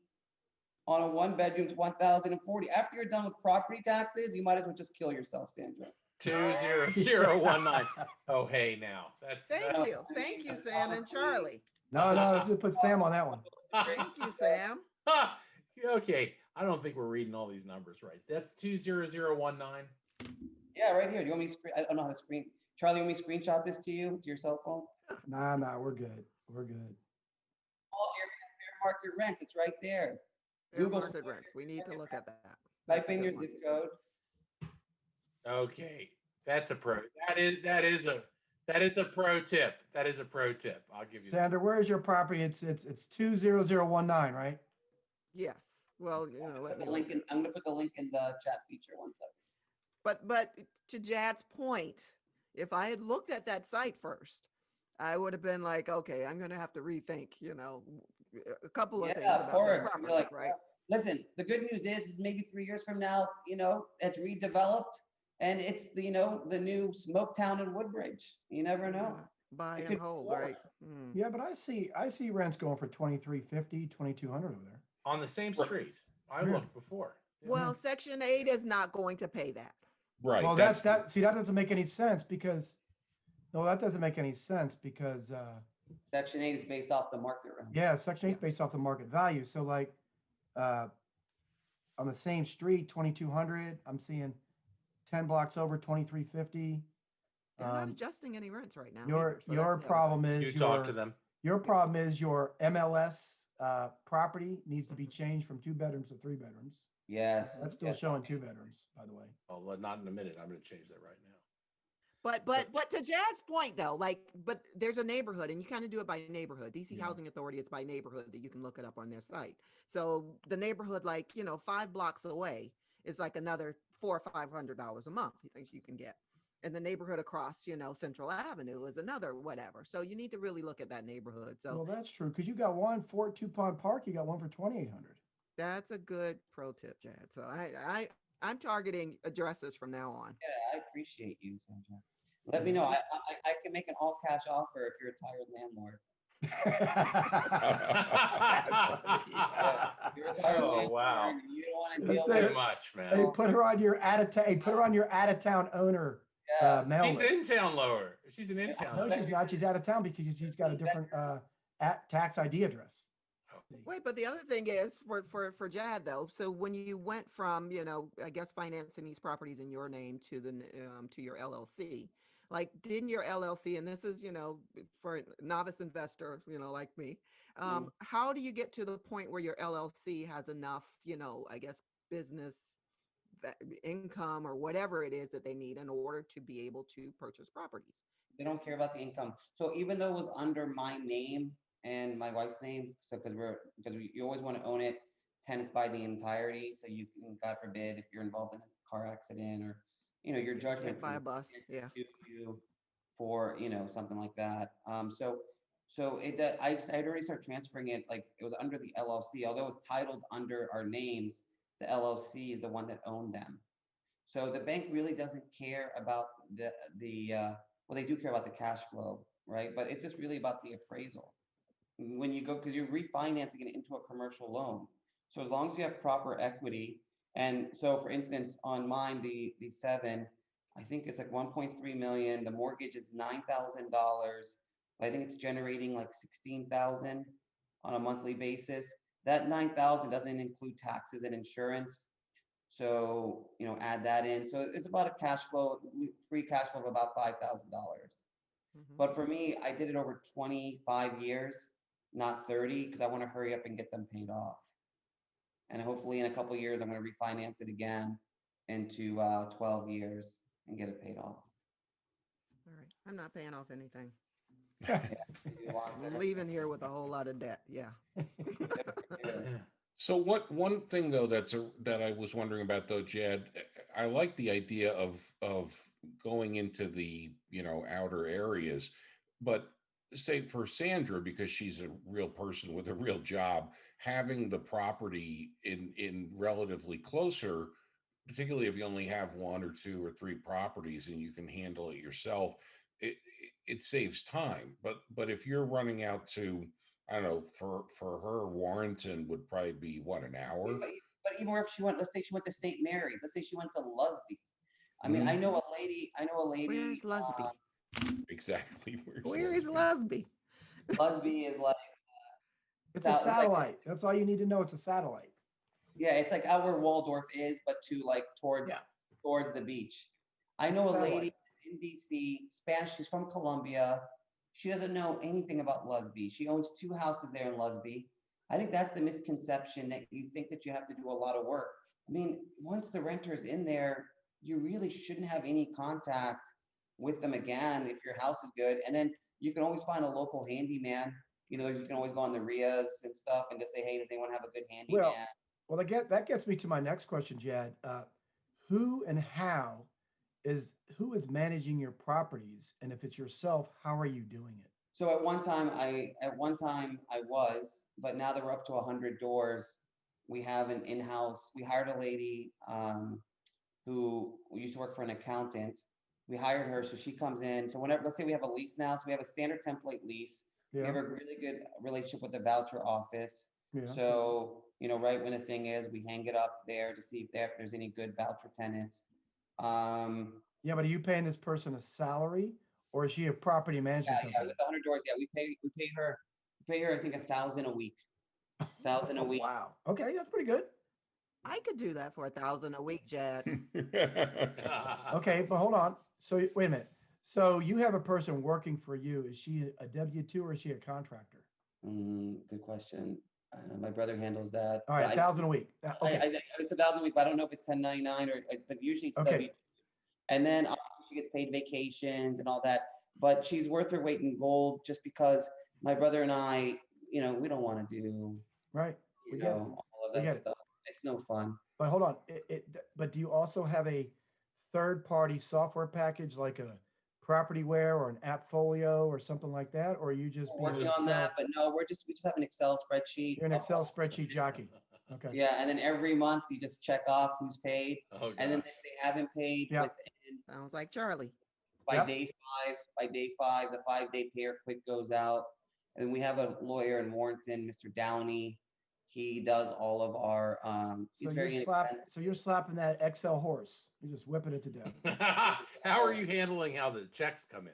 On a 1-bedroom, it's 1,040. After you're done with property taxes, you might as well just kill yourself, Sandra. 20019. Oh, hey, now Thank you, Sam and Charlie. No, let's just put Sam on that one. Thank you, Sam. Okay, I don't think we're reading all these numbers right. That's 20019. Yeah, right here. Do you want me to screen? I don't know how to screen. Charlie, you want me to screenshot this to you, to your cell phone? Nah, we're good. We're good. All your fair market rents, it's right there. Fair Google market rents. We need to look at that. Type That's a in your good one. zip code. Okay, that's a pro. That is a pro tip. That is a pro tip. I'll give you that. Sandra, where is your property? It's 20019, right? Yes. Well, let me look. I'm gonna put the link in the chat feature. 1 second. But to Jad's point, if I had looked at that site first, I would have been like, okay, I'm going to have to rethink, a couple of things Yeah, of about course. the You're property, like, right? listen, the good news is maybe 3 years from now, it's redeveloped and it's the new smoke town in Woodbridge. You never know. Buy It and could be hold, more. right? Yeah, but I see rents going for 2,350, 2,200 over there. On the same street. I Yeah. looked before. Yeah. Well, Section 8 is not going to pay that. Right. Well, that doesn't make any sense because Section 8 is based off the market rent. yeah, Section 8 is Yes. based off the market value. So like on the same street, 2,200, I'm seeing 10 blocks over 2,350. They're not adjusting any rents right now. Your either, so that's the other problem thing. is You talk to them. Your problem is your MLS property needs to be changed from 2 bedrooms to 3 bedrooms. Yes. That's still showing 2 bedrooms, by the way. Well, not in a minute. I'm going to change that right now. But to Jad's point though, but there's a neighborhood and you kind of do it by neighborhood. DC Yeah. Housing Authority is by neighborhood that you can look it up on their site. So the neighborhood, 5 blocks away is like another $400 or $500 a month you can get. And the neighborhood across, Central Avenue is another whatever. So you need to really look at that neighborhood. So Well, that's true because you got one Fort Tupon Park, you got one for 2,800. that's a good pro tip, Jad. So I'm targeting addresses from now on. Yeah, I appreciate you, Sandra. Let me know. I can make an all cash offer if you're a tired landlord. If you're a tired landlord, wow. You don't want to Let's deal say- with Too much, man. Hey, put her on your out of town owner mail She's list. in town lower. She's an in town. No, she's not. She's out of town because she's got a different tax ID address. Wait, but the other thing is for Jad though. So when you went from I guess financing these properties in your name to to your LLC, didn't your LLC, and this is for a novice investor like me, how do you get to the point where your LLC has enough I guess business income or whatever it is that they need in order to be able to purchase properties? They don't care about the income. So even though it was under my name and my wife's name, so you always want to own it, tenants by the entirety. So you can, God forbid, if you're involved in a car accident or your judgment Hit by a can bus, yeah. sue you for something like that. So I'd already started transferring it, like it was under the LLC, although it was titled under our names. The LLC is the one that owned them. So the bank really doesn't care about well, they do care about the cash flow, right? But it's just really about the appraisal. When you go, because you're refinancing it into a commercial loan. So as long as you have proper equity, and so for instance, on mine, the 7, I think it's like 1.3 million. The mortgage is $9,000. I think it's generating like 16,000 on a monthly basis. That 9,000 doesn't include taxes and insurance. So, add that in. So it's about a free cash flow of about $5,000. But for me, I did it over 25 years, not 30, because I want to hurry up and get them paid off. and hopefully in a couple of years, I'm going to refinance it again into 12 years and get it paid off. All right. I'm not paying off anything. You want I'm it? leaving here with a whole lot of debt. Yeah. So one thing though that I was wondering about though, Jed, I like the idea of going into the, outer areas, but say for Sandra, because she's a real person with a real job, having the property in relatively closer, particularly if you only have one or two or three properties and you can handle it yourself, it saves time. But if you're running out to, I don't know, for her, Warrenton would probably be what, an hour? But even if she went, let's say she went to St. Mary, let's say she went to Lusby. I mean, Mhm. I know a lady. Where's Lusby? Exactly. Where is Lusby? Lusby? Lusby is like It's a it's like satellite. That's all you need to know. It's a satellite. yeah, it's like out where Waldorf is, but to like towards Yeah. towards the beach. I It's know a satellite. lady in DC, Spanish. She's from Colombia. She doesn't know anything about Lusby. She owns 2 houses there in Lusby. I think that's the misconception, that you think that you have to do a lot of work. I mean, once the renter's in there, you really shouldn't have any contact with them again if your house is good. And then you can always find a local handyman. You can always go on the RIAs and stuff and just say, hey, does anyone have a good handyman? Well, that gets me to my next question, Jad. Who and how who is managing your properties? And if it's yourself, how are you doing it? So at one time I was, but now that we're up to 100 doors, we have an in-house. We hired a lady who used to work for an accountant. We hired her, so she comes in. So whenever, let's say we have a lease now, so we have a standard template lease. We Yeah. have a really good relationship with the voucher office. Yeah. So, right when the thing is, we hang it up there to see if there's any good voucher tenants. Yeah, but are you paying this person a salary, or is she a property management Yeah, company? with 100 doors, yeah, we pay her, I think 1,000 a week. 1,000 a week. Wow. Okay, that's pretty good. I could do that for 1,000 a week, Jad. Okay, but hold on. So wait a minute. So you have a person working for you. Is she a W-2 or is she a contractor? Good question. My brother handles that. All right, But 1,000 a week. Okay. I think it's 1,000 a week, but I don't know if it's 1099 but usually it's Okay. W. And then obviously she gets paid vacations and all that. But she's worth her weight in gold, just because my brother and I, we don't want to do, Right. We get it. all of We that get it. stuff. It's no fun. But hold on. But do you also have a third-party software package like a Propertyware or an Appfolio or something like that? Or are you just We're being working on that, but no, we just have an Excel spreadsheet. you're an of Excel all- spreadsheet jockey? Okay. Yeah, and then every month you just check off who's paid, Oh, and then gosh. if they haven't paid Yeah. within Sounds like Charlie. by Yep. day five, the 5-day payer quick goes out. And we have a lawyer in Warrenton, Mr. Downey. He does all of our he's very inexpensive. So you're slapping that Excel horse. You're just whipping it to death. How are you handling how the checks come in?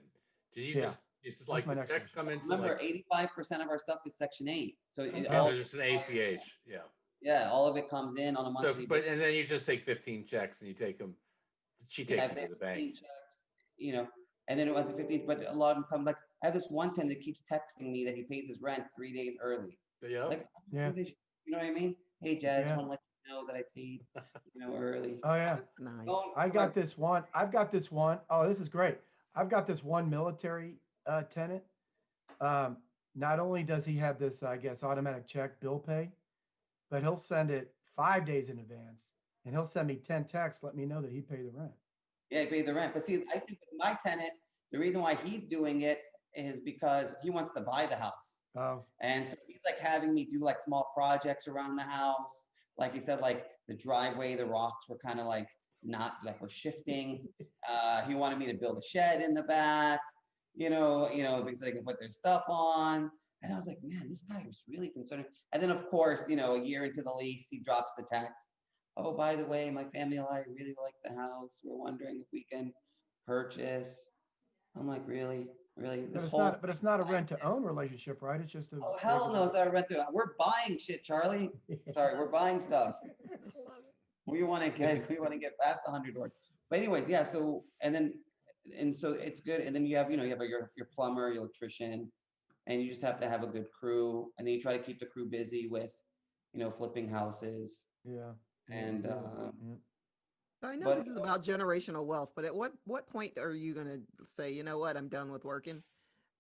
Do you Yeah, it's just like my the next checks question. come into Remember, like 85% of our stuff is Section 8. So it okay, all, so just an ACH, yeah. yeah, all of it comes in on a So, monthly but basis. and then you just take 15 checks and you take them. She Yeah, takes if them they to have the bank. 15 checks, and then it went to 15, but a lot of them come like, I have this one tenant that keeps texting me that he pays his rent 3 days early. Yeah. Like, Yeah. you know what I mean? Hey, Jazz, Yeah. want to let you know that I paid, early. Oh yeah. That's nice. I've got this one. Oh, this is great. I've got this one military tenant. Not only does he have this, I guess, automatic check bill pay, but he'll send it 5 days in advance, and he'll send me 10 texts, let me know that he paid the rent. Yeah, he paid the rent. But see, I think with my tenant, the reason why he's doing it is because he wants to buy the house. Oh, And so he's like having me do like small projects around the house. Like he said, like the driveway, the rocks were kind of like not like we're shifting. He wanted me to build a shed in the back, because they can put their stuff on. And I was like, man, this guy was really concerned. And then of course, a year into the lease, he drops the text. Oh, by the way, my family and I really like the house. We're wondering if we can purchase. I'm like, really? Really? but it's not a rent to own relationship, right? It's just a Oh, hell no, it's not a rent to. We're buying shit, Charlie. Sorry, we're buying stuff. We want to get past 100 doors. But anyways, yeah. So so it's good. And then you have your plumber, your electrician, and you just have to have a good crew. And then you try to keep the crew busy with, flipping houses. Yeah. Yeah, And yeah, yeah. So I know but this is about generational wealth, but at what point are you going to say, you know what, I'm done with working.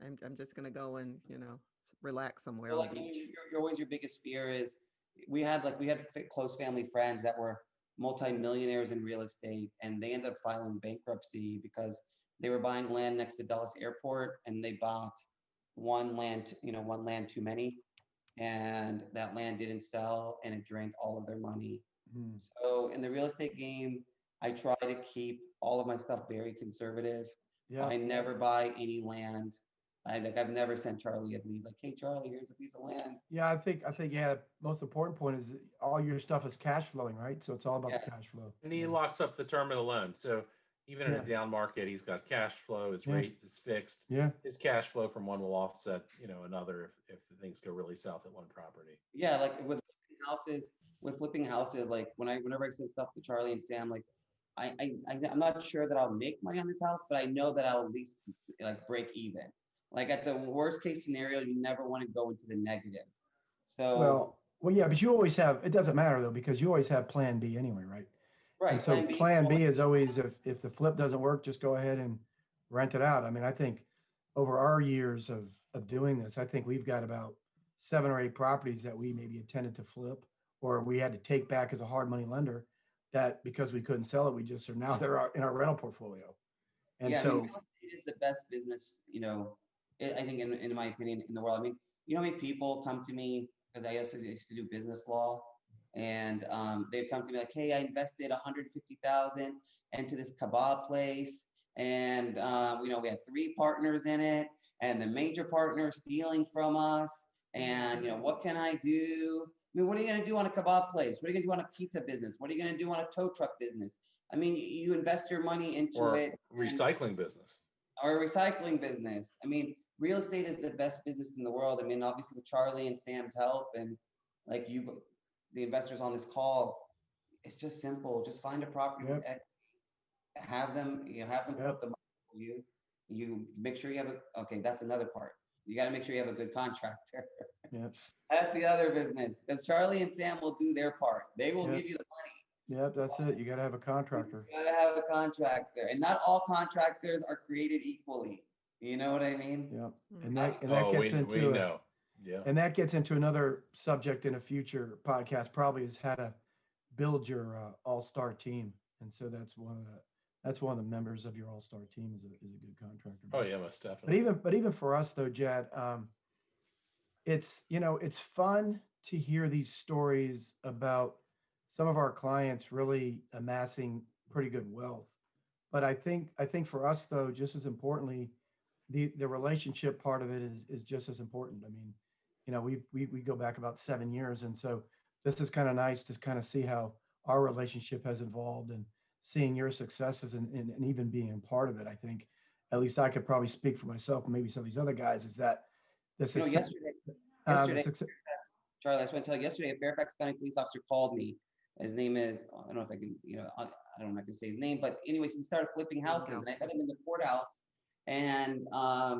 I'm just going to go and, relax somewhere well, on the like beach. you're always, your biggest fear is we had close family friends that were multimillionaires in real estate, and they ended up filing bankruptcy because they were buying land next to Dulles Airport, and they bought one land too many, and that land didn't sell, and it drained all of their money. Hmm. So in the real estate game, I try to keep all of my stuff very conservative. Yeah. I never buy any land. I've never sent Charlie a lead like, hey Charlie, here's a piece of land. Yeah, I think yeah, most important point is that all your stuff is cash flowing, right? So it's all about Yeah. the cash flow. And he Yeah. locks up the term of the loan. So even in Yeah. a down market, he's got cash flow. His Yeah. rate is fixed. Yeah. His cash flow from one will offset, another if things go really south at one property. Yeah, like with flipping houses, like whenever I send stuff to Charlie and Sam, like I'm not sure that I'll make money on this house, but I know that I'll at least like break even. Like at the worst case scenario, you never want to go into the negative. So Well, yeah, but you always have, it doesn't matter though, because you always have plan B anyway, right? And right, so plan B. plan B is always if the flip doesn't work, just go ahead and rent it out. I mean, I think over our years of doing this, I think we've got about 7 or 8 properties that we maybe intended to flip or we had to take back as a hard money lender that because we couldn't sell it, we just are now they're in our rental portfolio. And Yeah, I mean, so real estate is the best business, I think in my opinion, in the world. I mean, how many people come to me because I used to do business law, and they'd come to me like, hey, I invested 150,000 into this kebab place, and we had 3 partners in it, and the major partner stealing from us, and what can I do? I mean, what are you going to do on a kebab place? What are you going to do on a pizza business? What are you going to do on a tow truck business? I mean, you invest your money into Or it. recycling business. Or a recycling business. I mean, real estate is the best business in the world. I mean, obviously with Charlie and Sam's help and like the investors on this call, it's just simple. Just find a property with Yep. equity, have them Yep. put the money for you. You make sure you have okay, that's another part. You got to make sure you have a good contractor. Yep. That's the other business because Charlie and Sam will do their part. They will Yep. give you the money. Yep, that's it. You got to have a contractor. You gotta have a contractor, and not all contractors are created equally. You know what I mean? Yep. Mm. And that We gets into know. Yeah. and that gets into another subject in a future podcast probably is how to build your all-star team. And so that's one of the members of your all-star team is a good contractor. Oh yeah, most But definitely. even for us though, Jad, it's fun to hear these stories about some of our clients really amassing pretty good wealth. But I think for us though, just as importantly, the relationship part of it is just as important. I mean, we go back about 7 years, and so this is kind of nice to kind of see how our relationship has evolved and seeing your successes and even being a part of it. I think at least I could probably speak for myself and maybe some of these other guys is that the success. Yesterday, Success. Charlie, I just want to tell you, yesterday, a Fairfax County police officer called me. His name is, I don't know if I can, I don't know if I can say his name, but anyways, he started flipping houses, and I met him in the courthouse. And I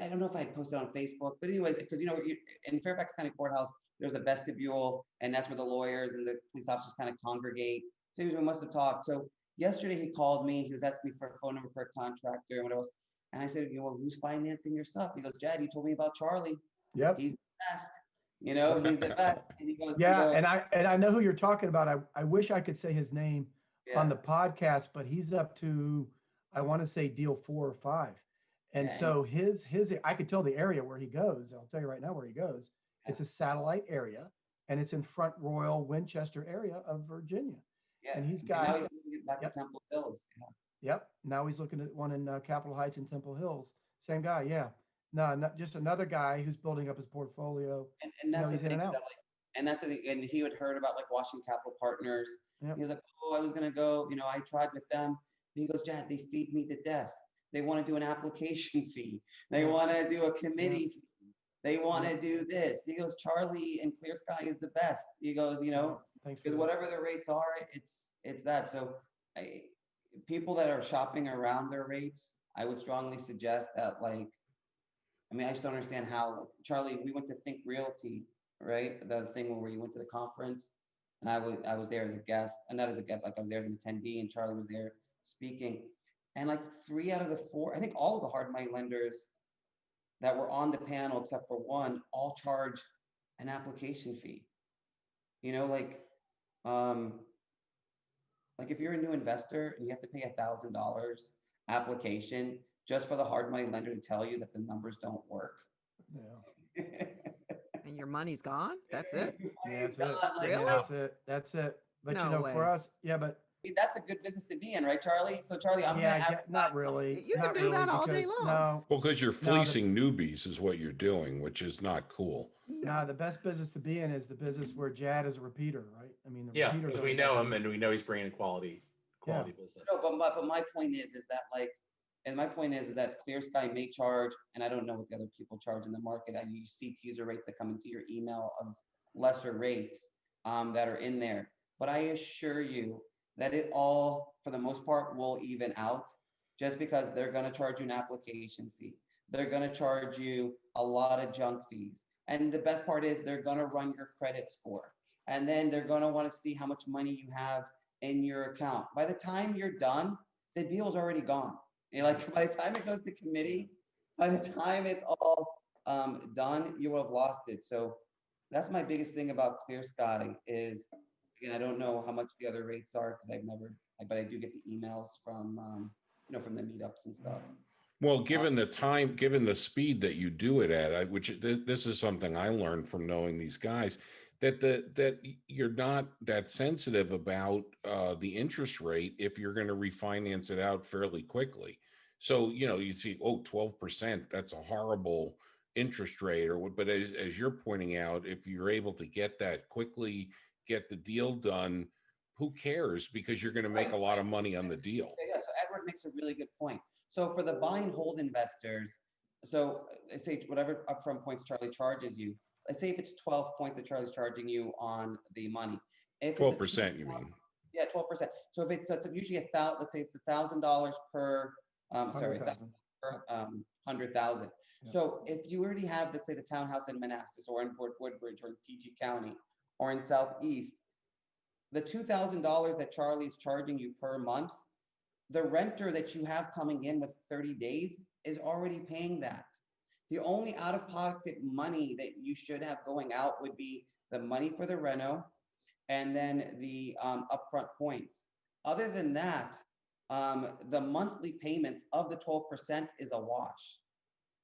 don't know if I had posted on Facebook, but anyways, because in Fairfax County Courthouse, there's a vestibule, and that's where the lawyers and the police officers kind of congregate. So we must have talked. So yesterday he called me. He was asking me for a phone number for a contractor and what else. And I said, well, who's financing your stuff? He goes, Jad, you told me about Charlie. Yep. He's the best. He's the best. And he goes, Yeah, and I know who you're talking about. I wish I could say his name on the podcast, but he's up to I want to say deal 4 or 5. And so his I could tell the area where he goes. I'll tell you right now where he goes. It's a satellite area, and it's in Front Royal, Winchester area of Virginia. Yeah. And he's now got he's moving back to Temple Hills. Yep. Now he's looking at one in Capitol Heights and Temple Hills. Same guy. Yeah. No, not just another guy who's building up his portfolio. And that's the he's in thing. and out. And that's the thing. And he had heard about like Washington Capital Partners. Yep. He was like, oh, I was gonna go. I tried with them. And he goes, Jad, they feed me to death. They want to do an application fee. They want to do a committee fee. They want to do this. He goes, Charlie and Clear Sky is the best. He goes, Thanks for because that. whatever the rates are, it's that. So people that are shopping around their rates, I would strongly suggest that I just don't understand how, Charlie, we went to Think Realty, right? The thing where you went to the conference, and I was there as a guest, and not as a guest, like I was there as an attendee, and Charlie was there speaking. And like 3 out of the 4, I think all of the hard money lenders that were on the panel, except for one, all charge an application fee. You know, um, like if you're a new investor and you have to pay $1,000 application just for the hard money lender to tell you that the numbers don't work. Yeah. And your money's gone? That's it? Yeah, that's it. Like, Really? That's it. That's it. But No you know, way. for us, yeah, but that's a good business to be in, right, Charlie? So Charlie, I'm yeah, gonna advertise. not really. You can not do really, that all day because long. No, Well, because you're No, the- fleecing newbies is what you're doing, which is not cool. no, the best business to be in is the business where Jad is a repeater, right? I mean, the Yeah, repeaters because are we the know best him and we know he's bringing quality business. No, but my point is that like, and my point is that Clear Sky may charge, and I don't know what the other people charge in the market. I you see teaser rates that come into your email of lesser rates that are in there. But I assure you that it all, for the most part, will even out, just because they're going to charge you an application fee. They're going to charge you a lot of junk fees. And the best part is they're going to run your credit score. And then they're going to want to see how much money you have in your account. By the time you're done, the deal's already gone. Like by the time it goes to committee, by the time it's all done, you will have lost it. So that's my biggest thing about Clear Sky is, again, I don't know how much the other rates are because I've never, but I do get the emails from, from the meetups and stuff. Well, given the time, given the speed that you do it at, this is something I learned from knowing these guys, that you're not that sensitive about the interest rate if you're going to refinance it out fairly quickly. So, you see, 12%, that's a horrible interest rate, or what, but as you're pointing out, if you're able to get that quickly, get the deal done, who cares? Because you're going to make a lot of money on the deal. Yeah, so Edward makes a really good point. So for the buy and hold investors, so let's say whatever upfront points Charlie charges you, let's say if it's 12 points that Charlie's charging you on the money. If 12%, you mean? Yeah, 12%. So if it's usually let's say it's $1,000 per, sorry, 100,000. per 100,000. Yeah. So if you already have, let's say, the townhouse in Manassas or in Woodbridge or in PG County or in Southeast, the $2,000 that Charlie's charging you per month, the renter that you have coming in with 30 days is already paying that. The only out-of-pocket money that you should have going out would be the money for the reno and then the upfront points. Other than that, the monthly payments of the 12% is a wash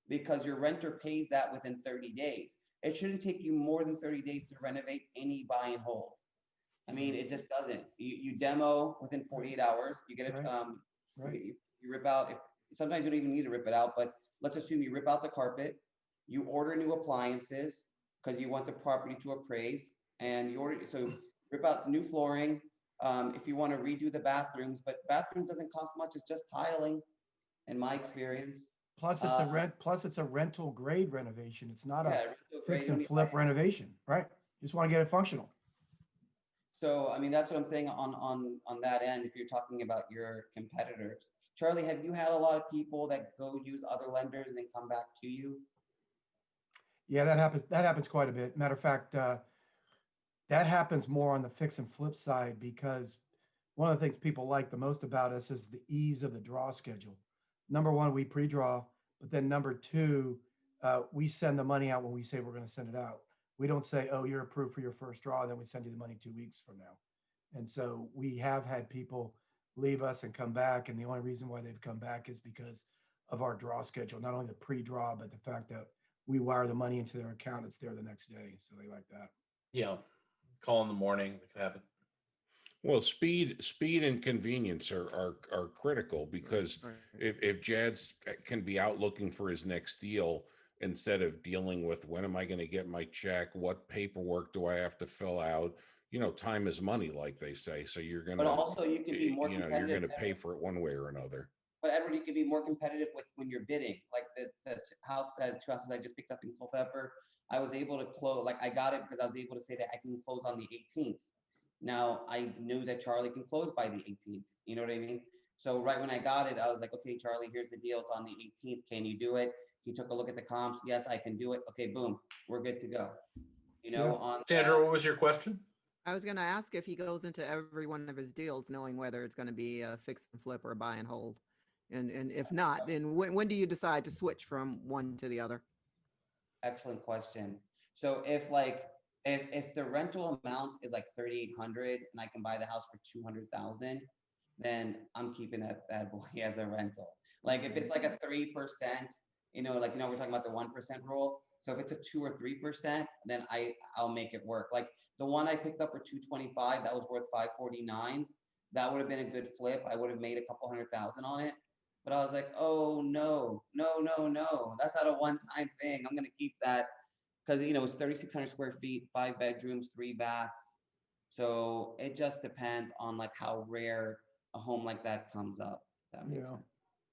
because your renter pays that within 30 days. It shouldn't take you more than 30 days to renovate any buy and hold. I mean, it just doesn't. You demo within 48 hours. You get it. Right. You rip out. Sometimes you don't even need to rip it out, but let's assume you rip out the carpet. You order new appliances because you want the property to appraise, and you order. So rip out new flooring. If you want to redo the bathrooms, but bathrooms doesn't cost much. It's just tiling, in my experience. Plus, it's a rent. Plus, it's a rental grade renovation. It's not a fix you and flip renovation, right? You just want to get it functional. So, I mean, that's what I'm saying on that end. If you're talking about your competitors, Charlie, have you had a lot of people that go use other lenders and then come back to you? Yeah, that happens. That happens quite a bit. Matter of fact, that happens more on the fix and flip side because one of the things people like the most about us is the ease of the draw schedule. Number one, we pre-draw, but then number two, we send the money out when we say we're going to send it out. We don't say, oh, you're approved for your first draw, then we send you the money 2 weeks from now. And so we have had people leave us and come back. And the only reason why they've come back is because of our draw schedule, not only the pre-draw, but the fact that we wire the money into their account. It's there the next day. So they like that. Yeah. Call in the morning. We can have it. Well, speed and convenience are critical because if Jad's can be out looking for his next deal instead of dealing with when am I going to get my check, what paperwork do I have to fill out? Time is money, like they say. So you're going to, but also you can be more you're going to pay for it one way or another. But Edward, you can be more competitive with when you're bidding. Like the house, two houses I just picked up in Culpeper, I was able to close. Like I got it because I was able to say that I can close on the 18th. Now I knew that Charlie can close by the 18th. You know what I mean? So right when I got it, I was like, okay, Charlie, here's the deal. It's on the 18th. Can you do it? He took a look at the comps. Yes, I can do it. Okay, boom, we're good to go. you know, Yeah. on Sandra, what was your question? I was going to ask if he goes into every one of his deals knowing whether it's going to be a fix and flip or a buy and hold. And if not, then when do you decide to switch from one to the other? excellent question. So if the rental amount is like 3,800 and I can buy the house for 200,000, then I'm keeping that bad boy as a rental. Like if it's like a 3%, we're talking about the 1% rule. So if it's a 2 or 3%, then I'll make it work. Like the one I picked up for 225, that was worth 549. That would have been a good flip. I would have made a couple 100,000 on it. But I was like, oh no, no, no, no. That's not a one-time thing. I'm gonna keep that because it's 3,600 square feet, 5 bedrooms, 3 baths. So it just depends on like how rare a home like that comes up. If that makes Yeah. sense.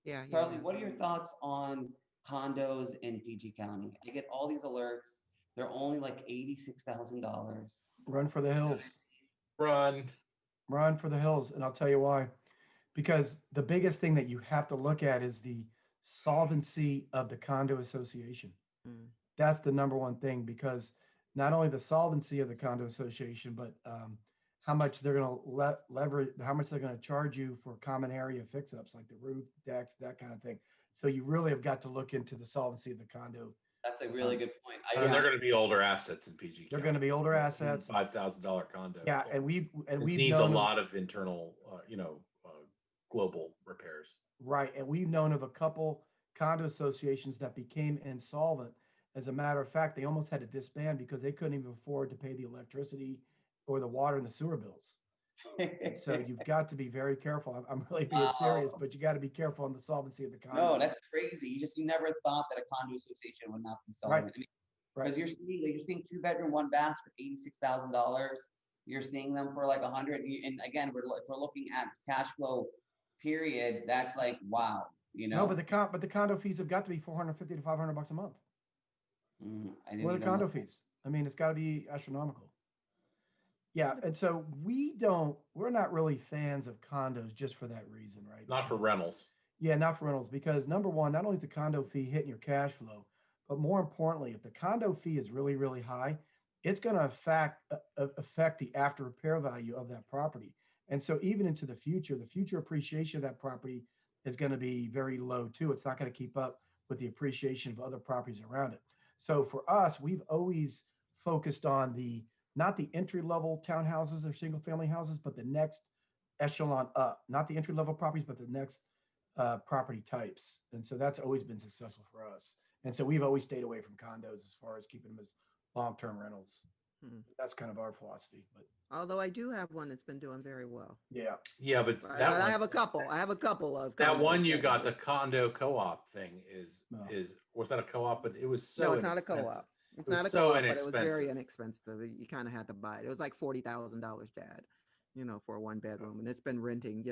Yeah. Charlie, what are your thoughts on condos in PG County? I get all these alerts. They're only like $86,000. Run for the hills. Run. Run for the hills. And I'll tell you why. Because the biggest thing that you have to look at is the solvency of the condo association. Mm. That's the number one thing, because not only the solvency of the condo association, but how much they're going to leverage, how much they're going to charge you for common area fix-ups like the roof, decks, that kind of thing. So you really have got to look into the solvency of the condo. That's a really good point. And they're going to be older assets in PG. They're going to be older assets. $5,000 condo. Yeah, so and we've needs a known lot of internal, global repairs. right, and we've known of a couple condo associations that became insolvent. As a matter of fact, they almost had to disband because they couldn't even afford to pay the electricity or the water and the sewer bills. So you've got to be very careful. I'm really being serious, but you got to be careful on the solvency of the condo. No, that's crazy. You never thought that a condo association would not be solvent. I mean, Right. because you're seeing 2-bedroom, 1 bath for $86,000. You're seeing them for like 100. And again, we're looking at cash flow period. That's like, wow, No, but the condo fees have got to be $450 to $500 a month. I didn't What are the even condo look. fees? I mean, it's got to be astronomical. Yeah, and so we're not really fans of condos just for that reason, right? Not for Because- rentals. Yeah, not for rentals, because number one, not only is the condo fee hitting your cash flow, but more importantly, if the condo fee is really, really high, it's going to affect the after repair value of that property. And so even into the future appreciation of that property is going to be very low too. It's not going to keep up with the appreciation of other properties around it. So for us, we've always focused on not the entry level townhouses or single family houses, but the next echelon up, not the entry level properties, but the next property types. And so that's always been successful for us. And so we've always stayed away from condos as far as keeping them as long-term rentals. That's kind of our philosophy. But Although I do have one that's been doing very well. Yeah, but But that I one, have a couple. I have a couple of that condos one you that- got, the condo co-op thing No. was that a co-op? But it was so No, it's not a inexpensive. co-op. It's It was not a so co-op, but it was very inexpensive. inexpensive. You kind of had to buy it. It was like $40,000, Dad, for a 1 bedroom, and it's been renting,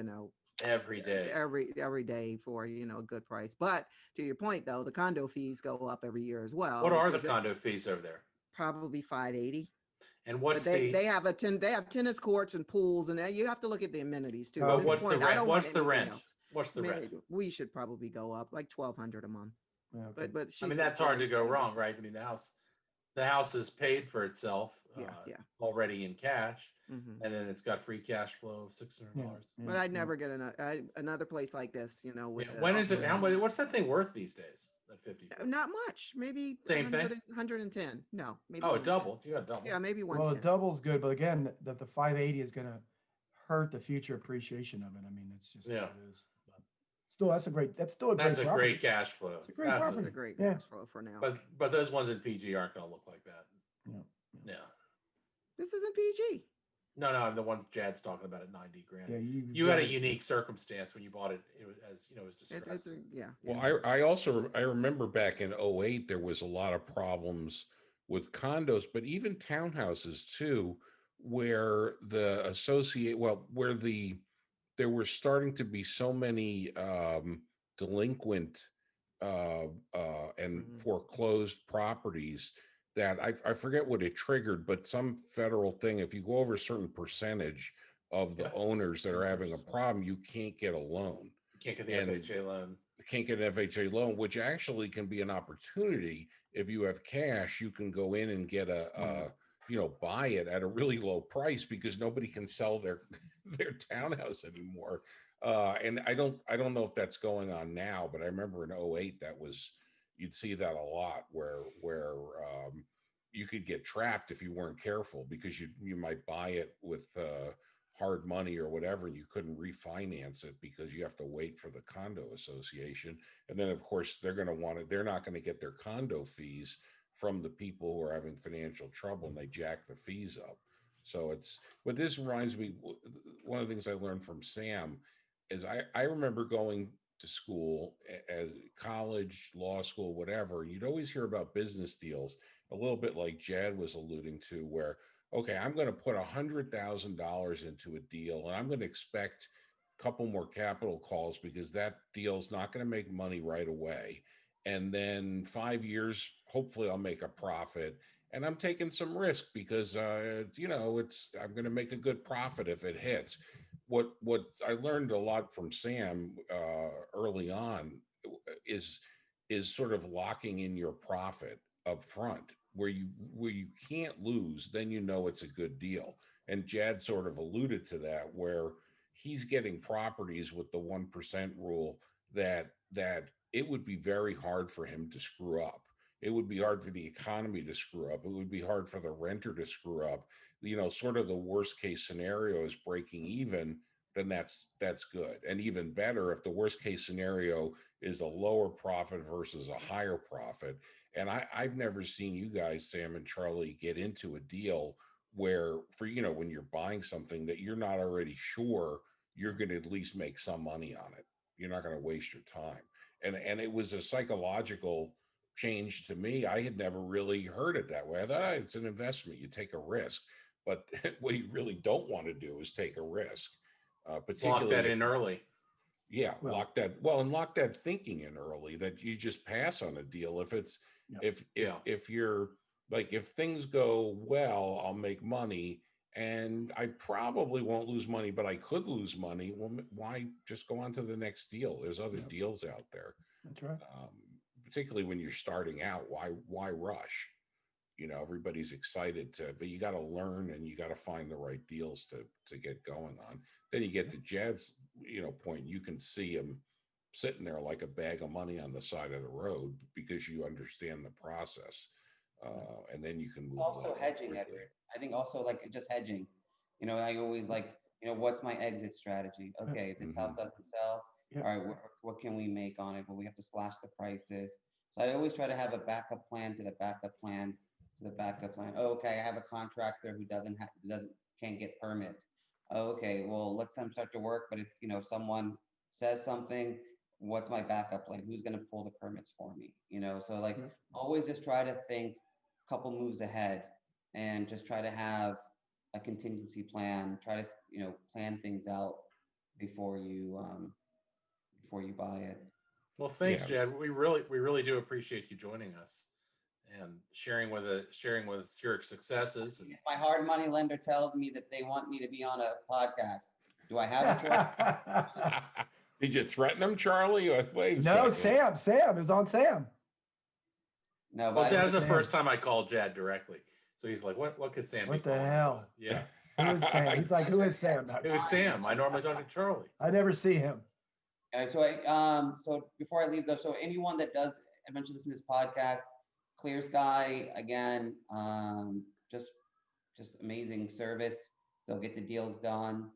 Every day. every day for a good price. But to your point, though, the condo fees go up every year as well. What are the because condo fees over there? Probably $580. And But what's they have they have tennis courts and pools, and you have to look at the amenities too. But At but this what's the point, I rent? don't What's want the anything rent? else. What's the I mean, rent? we should probably go up like $1,200 a month. okay. But I mean, that's hard to go wrong, right? I mean, the house is paid for itself Yeah. already in cash, Mhm. and then it's got free cash flow of $600. But I'd never get another place like this, with Yeah. When is it? How much? What's that thing worth these days? At 50. not much, maybe Same thing? 110. No, maybe Oh, it 110. doubled. You got double. Yeah, maybe Well, the 110. double's good, but again, that the 580 is going to hurt the future appreciation of it. I mean, it's just how Yeah. it is. But still, that's still a great That's a property. great cash flow. It's a great That's It's property. a great Yeah. cash flow for now. But those ones in PG aren't going to look like that. Yeah. Yeah. This isn't PG. No, the one Jad's talking about at 90 grand. Yeah, You had a unique circumstance when you bought it. It was it was distressed. Yeah. Well, I remember back in '08 there was a lot of problems with condos, but even townhouses too, where there were starting to be so many delinquent and Mhm. foreclosed properties that I forget what it triggered, but some federal thing. If you go over a certain percentage of the Yeah. owners that are having a Owners. problem, you can't get a loan. You can't get the And- FHA loan. Can't get an FHA loan, which actually can be an opportunity. If you have cash, you can go in and get buy it at a really low price because nobody can sell their their townhouse anymore. And I don't know if that's going on now, but I remember in '08 you'd see that a lot where you could get trapped if you weren't careful because you might buy it with hard money or whatever, and you couldn't refinance it because you have to wait for the condo association. And then of course they're not going to get their condo fees from the people who are having financial trouble, and they jack the fees up. But this reminds me, one of the things I learned from Sam is I remember going to school as college, law school, whatever, and you'd always hear about business deals, a little bit like Jad was alluding to, where, okay, I'm going to put $100,000 into a deal and I'm going to expect a couple more capital calls because that deal's not going to make money right away. And then 5 years, hopefully I'll make a profit. And I'm taking some risk because I'm going to make a good profit if it hits. What I learned a lot from Sam early on is sort of locking in your profit up front, where you can't lose. Then it's a good deal. And Jad sort of alluded to that, where he's getting properties with the 1% rule that it would be very hard for him to screw up. It would be hard for the economy to screw up. It would be hard for the renter to screw up. Sort of the worst case scenario is breaking even, then that's good. And even better, if the worst case scenario is a lower profit versus a higher profit. And I've never seen you guys, Sam and Charlie, get into a deal where when you're buying something that you're not already sure you're going to at least make some money on it. You're not going to waste your time. And it was a psychological change to me. I had never really heard it that way. I thought, it's an investment. You take a risk. But what you really don't want to do is take a risk, Lock particularly that in early. yeah, Well- lock that thinking in early, that you just pass on a deal if it's Yeah. if you're like, if things go well, I'll make money and I probably won't lose money, but I could lose money. Well, why just go on to the next deal? There's other Yeah. deals out there. That's right. Particularly when you're starting out. Why rush? Everybody's excited but you got to learn and you got to find the right deals to get going on. Then you get to Jad's point. You can see him sitting there like a bag of money on the side of the road because you understand the process, and then you can move Also along hedging, quickly. Edward. I think also like just hedging. I always like, what's my exit strategy? Okay, this house doesn't sell. Yeah. All right, what can we make on it? Well, we have to slash the prices. So I always try to have a backup plan to the backup plan to the backup plan. Oh, okay, I have a contractor who can't get permits. Oh, okay, well, let them start to work. But if someone says something, what's my backup plan? Who's going to pull the permits for me? So like Yeah. always just try to think a couple moves ahead and just try to have a contingency plan. Try to plan things out before you buy it. Well, thanks, Yeah. Jad. We really do appreciate you joining us and sharing with us your successes. And If my hard money lender tells me that they want me to be on a podcast, do I have a choice? Did you threaten him, Charlie? Wait a No, second. Sam is on Sam. No, well, but that was the Sam. first time I called Jad directly, so he's like, "What could Sam What be the calling?" hell? Yeah, Who is Sam? He's like, who is Sam? it was Sam. I normally talk to Charlie. I never see him. So before I leave though, so anyone that does eventually listen to this podcast, Clear Sky again, just amazing service. They'll get the deals done.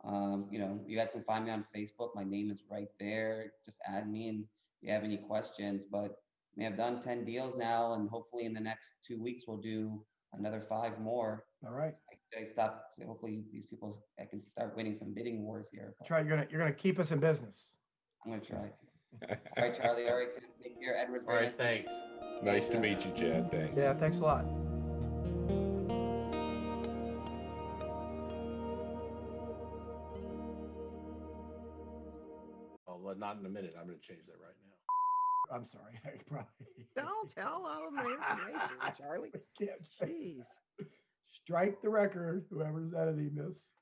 You guys can find me on Facebook. My name is right there. Just add me and if you have any questions. But we have done 10 deals now, and hopefully in the next 2 weeks we'll do another 5 more. All right. Hopefully these people, I can start winning some bidding wars here. Try. You're gonna keep us in business. I'm gonna try to. All right, Charlie. All right, so take care, Edward. All right, thanks. Nice to meet you, Jad. Thanks. Yeah. Thanks a lot. Well, not in a minute. I'm going to change that right now. I'm sorry. I probably Don't tell all of the information, Charlie. can't say. Jeez. Strike the record. Whoever's editing this.